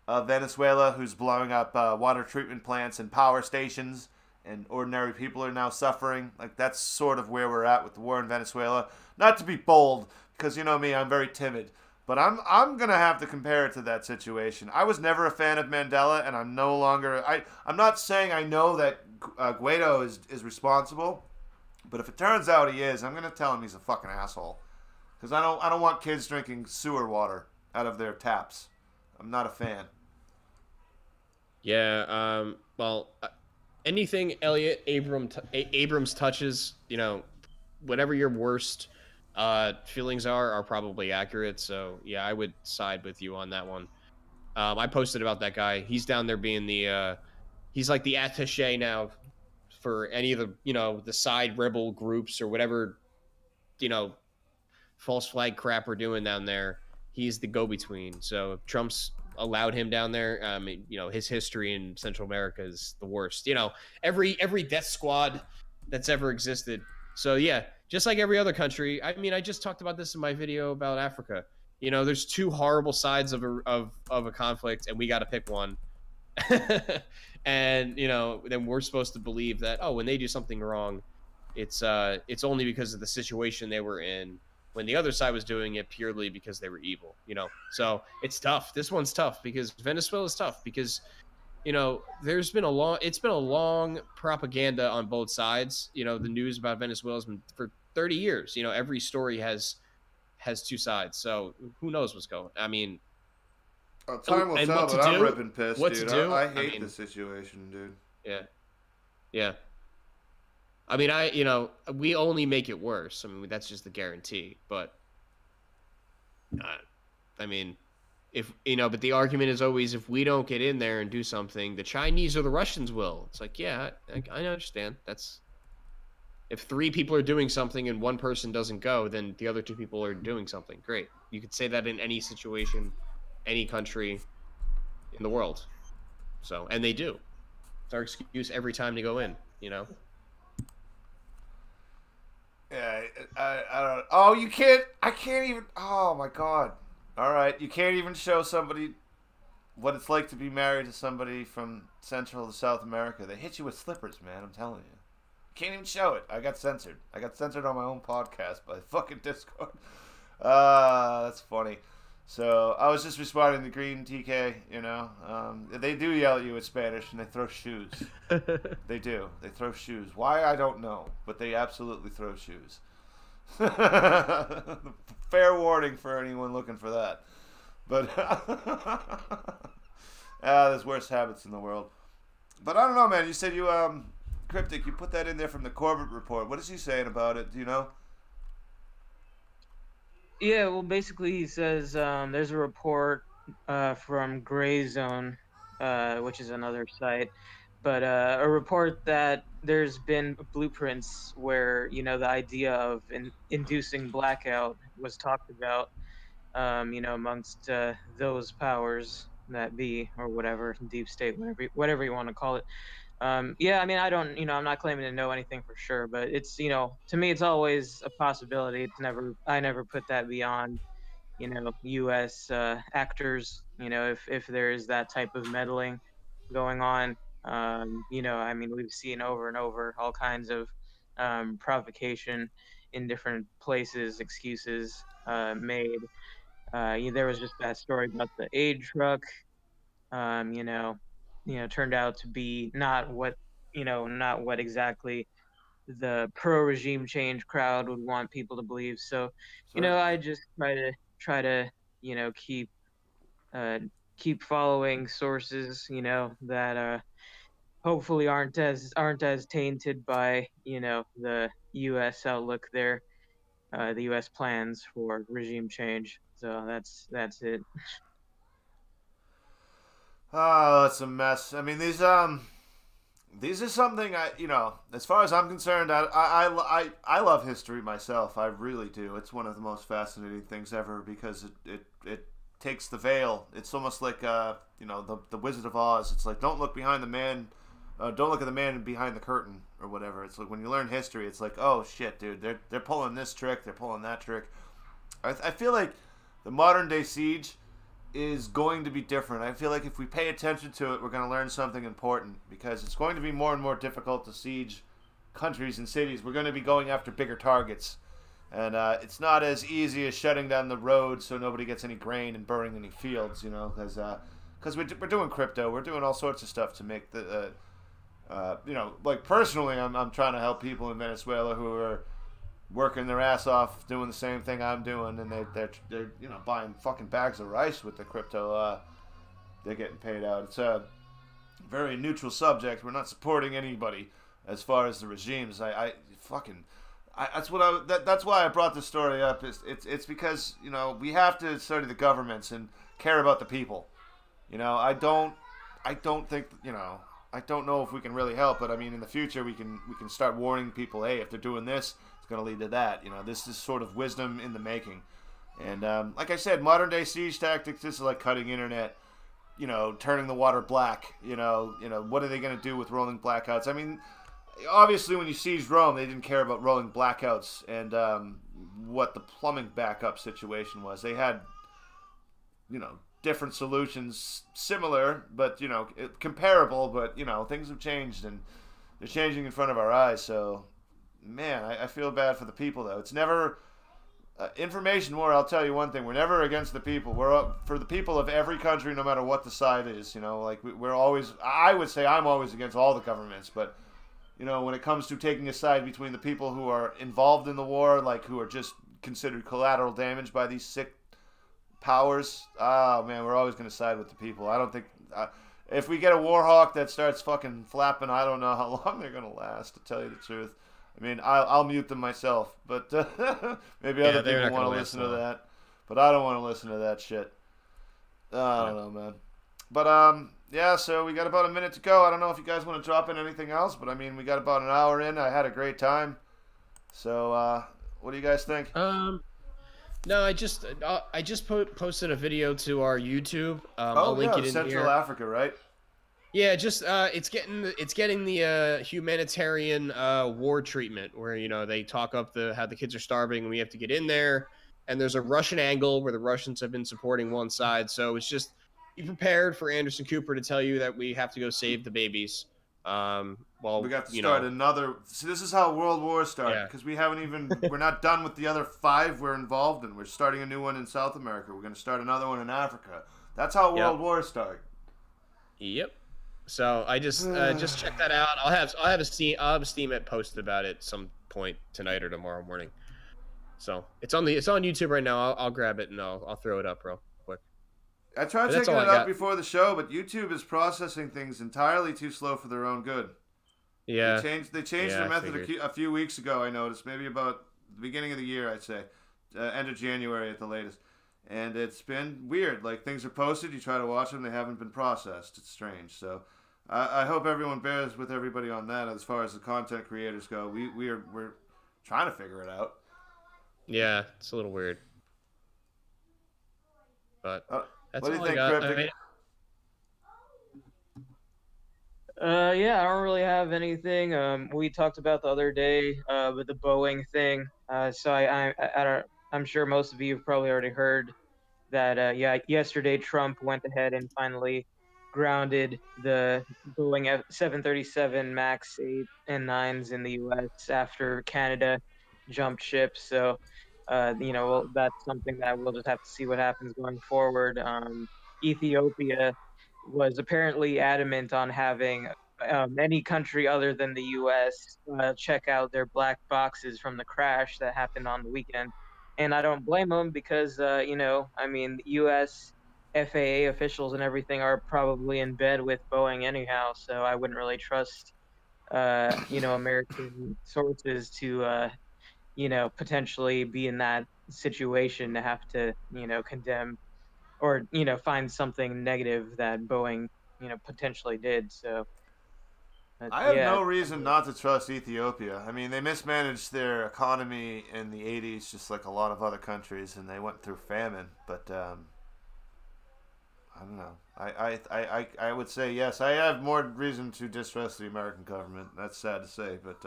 of Venezuela, who's blowing up water treatment plants and power stations, and ordinary people are now suffering. Like, that's sort of where we're at with the war in Venezuela. Not to be bold, because you know me, I'm very timid. But I'm gonna have to compare it to that situation. I was never a fan of Mandela, and I'm no longer. I'm not saying I know that Guaido is responsible, but if it turns out he is, I'm gonna tell him he's a fucking asshole. Because I don't want kids drinking sewer water out of their taps. I'm not a fan. Yeah. Well, anything Elliot Abrams touches, whatever your worst feelings are probably accurate. So yeah, I would side with you on that one. I posted about that guy. He's down there being he's like the attaché now for any of the side rebel groups or whatever, false flag crap we're doing down there. He's the go-between. So Trump's allowed him down there. His history in Central America is the worst. Every death squad that's ever existed. So yeah, just like every other country. I mean, I just talked about this in my video about Africa. There's two horrible sides of a conflict, and we got to pick one. And then we're supposed to believe that when they do something wrong, it's only because of the situation they were in, when the other side was doing it purely because they were evil. So it's tough. This one's tough because Venezuela's tough because it's been a long propaganda on both sides. The news about Venezuela's been for 30 years. Every story has two sides. So who knows what's going? I mean, time will tell, but I'm ripping pissed, dude. I hate the situation, dude. Yeah. I mean, we only make it worse. I mean, that's just the guarantee. But, I mean, but the argument is always, if we don't get in there and do something, the Chinese or the Russians will. It's like, yeah, I understand. If 3 people are doing something and one person doesn't go, then the other 2 people are doing something. Great. You could say that in any situation, any country in the world. So, and they do. It's our excuse every time to go in, Yeah, I don't. Oh, you can't. I can't even. Oh my god. All right, you can't even show somebody what it's like to be married to somebody from Central to South America. They hit you with slippers, man. I'm telling you. You can't even show it. I got censored. I got censored on my own podcast by fucking Discord. That's funny. So I was just responding to Green TK. They do yell at you in Spanish and they throw shoes. They do. They throw shoes. Why, I don't know, but they absolutely throw shoes. Fair warning for anyone looking for that. But there's worse habits in the world. But I don't know, man. You said you Cryptic, you put that in there from the Corbett report. What is he saying about it? Do you know? Yeah, well, basically he says there's a report from Gray Zone, which is another site, but a report that there's been blueprints where the idea of inducing blackout was talked about, amongst those powers that be, or whatever, deep state, whatever you want to call it. Yeah, I mean, I don't, I'm not claiming to know anything for sure, but it's, to me, it's always a possibility. I never put that beyond, U.S. Actors, if there is that type of meddling going on. I mean, we've seen over and over all kinds of provocation in different places, excuses made. There was just that story about the aid truck, um, you know, turned out to be not what exactly the pro regime change crowd would want people to believe. So, Certainly. I just try to keep uh, keep following sources, that hopefully aren't as tainted by the U.S. outlook there, the U.S. plans for regime change. So that's it. Oh, that's a mess. I mean, these are something as far as I'm concerned, I love history myself. I really do. It's one of the most fascinating things ever because it takes the veil. It's almost like the Wizard of Oz. It's like don't look behind the man, don't look at the man behind the curtain or whatever. It's like when you learn history, it's like oh shit, dude, they're pulling this trick, they're pulling that trick. I feel like the modern day siege is going to be different. I feel like if we pay attention to it, we're going to learn something important because it's going to be more and more difficult to siege countries and cities. We're going to be going after bigger targets. And it's not as easy as shutting down the roads so nobody gets any grain and burning any fields, because we're doing crypto. We're doing all sorts of stuff to make the, like personally, I'm trying to help people in Venezuela who are working their ass off doing the same thing I'm doing, and they're buying fucking bags of rice with the crypto they're getting paid out. It's a very neutral subject. We're not supporting anybody as far as the regimes. That's why I brought this story up. It's because we have to study the governments and care about the people. I don't think I don't know if we can really help, but I mean in the future we can start warning people. Hey, if they're doing this, it's going to lead to that. This is sort of wisdom in the making. And like I said, modern day siege tactics. This is like cutting internet. Turning the water black. What are they going to do with rolling blackouts? I mean, obviously when you siege Rome, they didn't care about rolling blackouts and what the plumbing backup situation was. They had, different solutions, similar, but comparable. But things have changed and they're changing in front of our eyes. So. Man, I feel bad for the people, though. It's never information war. I'll tell you one thing: we're never against the people. We're up for the people of every country, no matter what the side is. Like we're always. I would say I'm always against all the governments, but when it comes to taking a side between the people who are involved in the war, like who are just considered collateral damage by these sick powers, oh man, we're always going to side with the people. I don't think. If we get a war hawk that starts fucking flapping, I don't know how long they're going to last, to tell you the truth. I mean, I'll mute them myself, but maybe other people want to listen to that. But I don't want to listen to that shit. I don't know, man. But yeah. So we got about a minute to go. I don't know if you guys want to drop in anything else, but I mean, we got about an hour in. I had a great time. So what do you guys think? No, I just posted a video to our YouTube. I'll link it in Central here. Africa, right? Yeah, just it's getting the humanitarian war treatment where they talk up how the kids are starving and we have to get in there, and there's a Russian angle where the Russians have been supporting one side, so it's just be prepared for Anderson Cooper to tell you that we have to go save the babies. Well, we got to start another. See, this is how world wars start because we're not done with the other 5 we're involved in. We're starting a new one in South America. We're going to start another one in Africa. That's how world wars start. Yep. So I just check that out. I'll have a Steam posted about it some point tonight or tomorrow morning. So it's on YouTube right now. I'll grab it and I'll throw it up real quick. I tried checking it out before the show, but YouTube is processing things entirely too slow for their own good. Yeah. They changed their method a few weeks ago. I noticed maybe about the beginning of the year. I'd say end of January at the latest. And it's been weird. Like things are posted, you try to watch them, they haven't been processed. It's strange. So I hope everyone bears with everybody on that. As far as the content creators go, we're trying to figure it out. Yeah, it's a little weird, but What that's do you all I think, got. Cryptic? Yeah, I don't really have anything. We talked about the other day, with the Boeing thing. So I don't, I'm sure most of you have probably already heard that, yeah, yesterday Trump went ahead and finally grounded the Boeing 737 Max 8 and 9s in the U.S. after Canada jumped ship. So, well, that's something that we'll just have to see what happens going forward. Ethiopia was apparently adamant on having, any country other than the U.S. Check out their black boxes from the crash that happened on the weekend. And I don't blame them because, I mean, U.S. FAA officials and everything are probably in bed with Boeing anyhow, so I wouldn't really trust, American sources to, potentially be in that situation to have to, condemn or, find something negative that Boeing, potentially did. So, I have yeah. no reason not to trust Ethiopia. I mean, they mismanaged their economy in the '80s, just like a lot of other countries, and they went through famine. But I don't know. I would say yes. I have more reason to distrust the American government. That's sad to say, but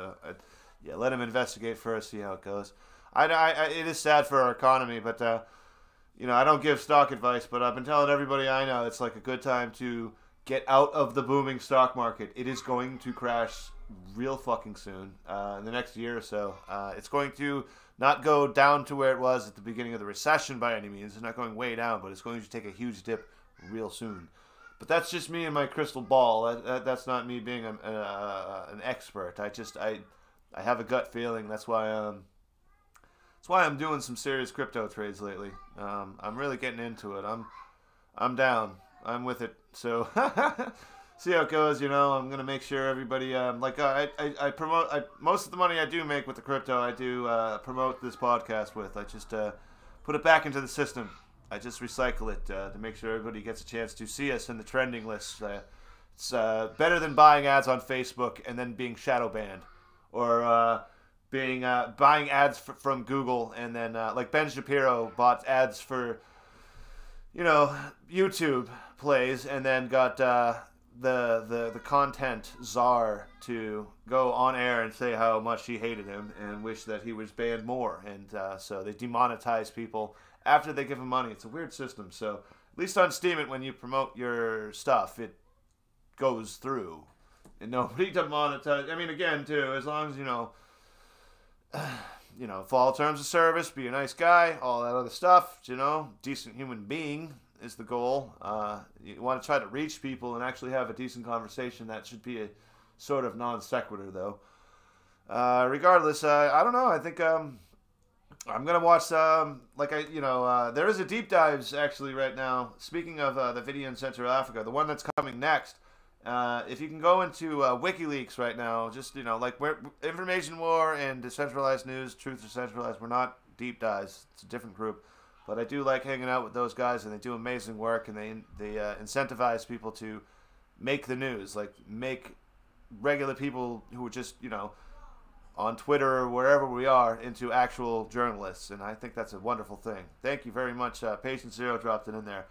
yeah, let them investigate first, see how it goes. It is sad for our economy, but I don't give stock advice, but I've been telling everybody I know it's like a good time to get out of the booming stock market. It is going to crash real fucking soon, in the next year or so. It's going to not go down to where it was at the beginning of the recession by any means. It's not going way down, but it's going to take a huge dip real soon. But that's just me and my crystal ball. That's not me being an expert. I have a gut feeling. That's why I'm doing some serious crypto trades lately. I'm really getting into it. I'm down. I'm with it. So see how it goes. I'm gonna make sure everybody I promote. Most of the money I do make with the crypto, I do promote this podcast with. I just put it back into the system. I just recycle it to make sure everybody gets a chance to see us in the trending lists. It's better than buying ads on Facebook and then being shadow banned, or being buying ads from Google and then like Ben Shapiro bought ads for YouTube plays and then got the content czar to go on air and say how much he hated him and wish that he was banned more, and so they demonetize people after they give them money. It's a weird system. So at least on Steam, when you promote your stuff, it goes through and nobody demonetizes. I mean, again, too, as long as follow terms of service, be a nice guy, all that other stuff, decent human being is the goal. You want to try to reach people and actually have a decent conversation. That should be a sort of non sequitur, though. Regardless, I don't know. I think I'm gonna watch there is a deep dives actually right now. Speaking of the video in Central Africa, the one that's coming next. If you can go into WikiLeaks right now, just we're Information War and Decentralized News, Truth Decentralized. We're not deep dives; it's a different group, but I do like hanging out with those guys, and they do amazing work, and they incentivize people to make the news, like make regular people who are just on Twitter or wherever we are into actual journalists, and I think that's a wonderful thing. Thank you very much. Patient Zero dropped it in there.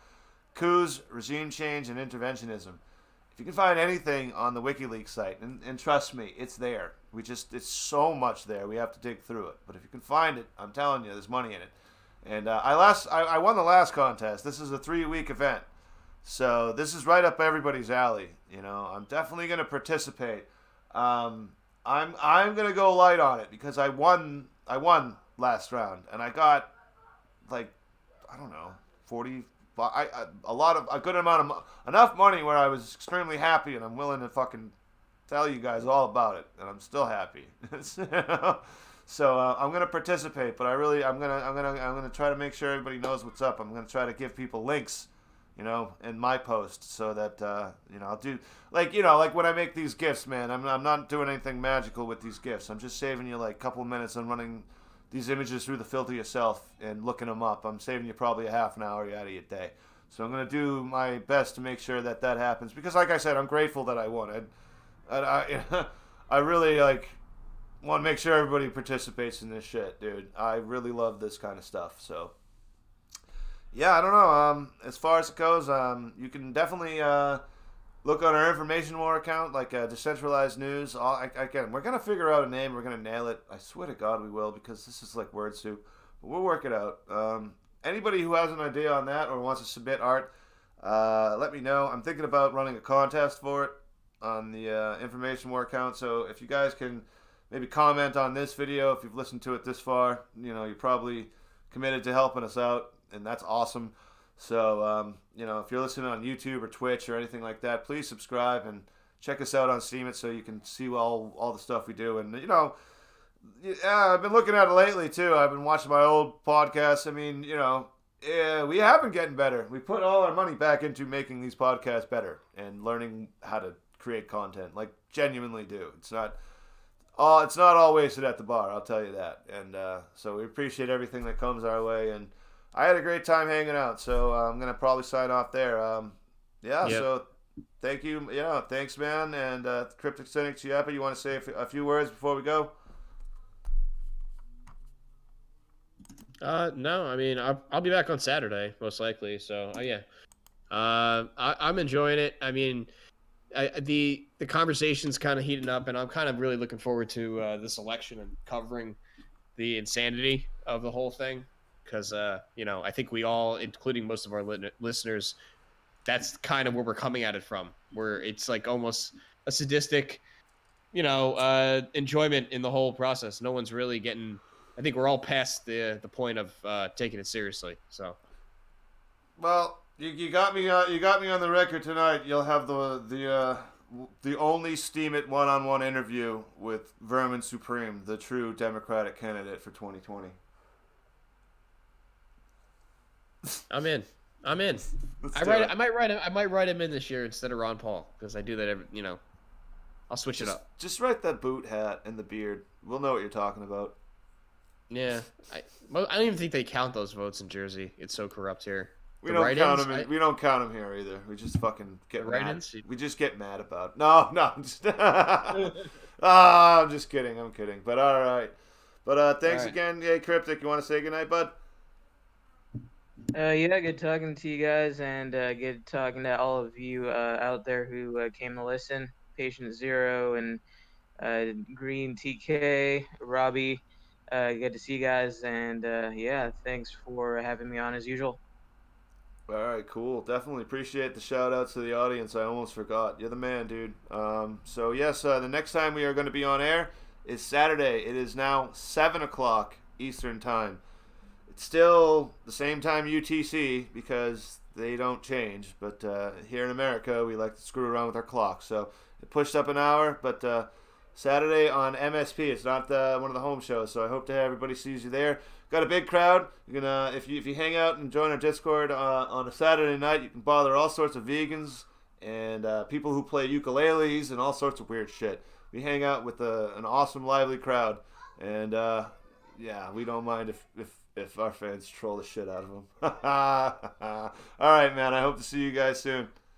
Coups, regime change, and interventionism. If you can find anything on the WikiLeaks site, and trust me, it's there. It's so much there. We have to dig through it. But if you can find it, I'm telling you, there's money in it. And I won the last contest. This is a 3-week event, so this is right up everybody's alley. I'm definitely going to participate. I'm gonna go light on it because I won last round and I got like I don't know 40 a good amount of enough money where I was extremely happy, and I'm willing to fucking tell you guys all about it, and I'm still happy. So I'm gonna participate, but I'm gonna try to make sure everybody knows what's up. I'm gonna try to give people links in my post, so that I'll do like when I make these gifts, man. I'm not doing anything magical with these gifts. I'm just saving you like a couple minutes on running these images through the filter yourself and looking them up. I'm saving you probably a half an hour out of your day. So I'm going to do my best to make sure that that happens. Because like I said, I'm grateful that I won. I really, like, want to make sure everybody participates in this shit, dude. I really love this kind of stuff. So, yeah, I don't know. As far as it goes, you can definitely look on our Information War account, like Decentralized News. Again, we're going to figure out a name. We're going to nail it. I swear to God we will, because this is like word soup. But we'll work it out. Anybody who has an idea on that or wants to submit art, let me know. I'm thinking about running a contest for it on the Information War account. So if you guys can maybe comment on this video, if you've listened to it this far, you know, you're probably committed to helping us out, and that's awesome. So, you know, if you're listening on YouTube or Twitch or anything like that, please subscribe and check us out on Steam It so you can see all the stuff we do. And, you know, yeah, I've been looking at it lately, too. I've been watching my old podcasts. I mean, you know, yeah, we have been getting better. We put all our money back into making these podcasts better and learning how to create content. Like, genuinely do. It's not all wasted at the bar, I'll tell you that. And so we appreciate everything that comes our way. And I had a great time hanging out, so I'm going to probably sign off there. Yeah, yep. So thank you. Yeah, thanks, man. And Cryptic Cynic, Chiappa, you want to say a few words before we go? No, I mean, I'll be back on Saturday, most likely. So, yeah. I'm enjoying it. I mean, the conversation's kind of heating up, and I'm kind of really looking forward to this election and covering the insanity of the whole thing. Because, you know, I think we all, including most of our listeners, that's kind of where we're coming at it from. Where it's like almost a sadistic, you know, enjoyment in the whole process. No one's really getting... I think we're all past the point of taking it seriously. So, well, you got me on the record tonight. You'll have the only Steam It one-on-one interview with Vermin Supreme, the true Democratic candidate for 2020. I'm in. I might write him in this year instead of Ron Paul, because I do that every, you know. I'll switch it up. Just write that boot hat and the beard. We'll know what you're talking about. Yeah, I don't even think they count those votes in Jersey. It's so corrupt here. We don't count them. We don't count them here either. We just fucking get mad. We just get mad about it. No. I'm just, I'm just kidding. I'm kidding. But all right. But thanks again. Hey, Cryptic, you want to say goodnight, bud? Yeah, good talking to you guys, and good talking to all of you out there who came to listen. Patient Zero and Green TK, Robbie. Good to see you guys, and yeah, thanks for having me on as usual. All right, cool. Definitely appreciate the shout outs to the audience. I almost forgot. You're the man, dude. So yes, the next time we are going to be on air is Saturday. It is now 7 o'clock Eastern time. It's still the same time UTC because they don't change. But here in America, we like to screw around with our clocks. So it pushed up an hour, but Saturday on MSP. It's not one of the home shows, so I hope to have everybody sees you there. Got a big crowd. You're gonna if you hang out and join our Discord on a Saturday night, you can bother all sorts of vegans and people who play ukuleles and all sorts of weird shit. We hang out with an awesome, lively crowd, and yeah, we don't mind if our fans troll the shit out of them. All right, man. I hope to see you guys soon.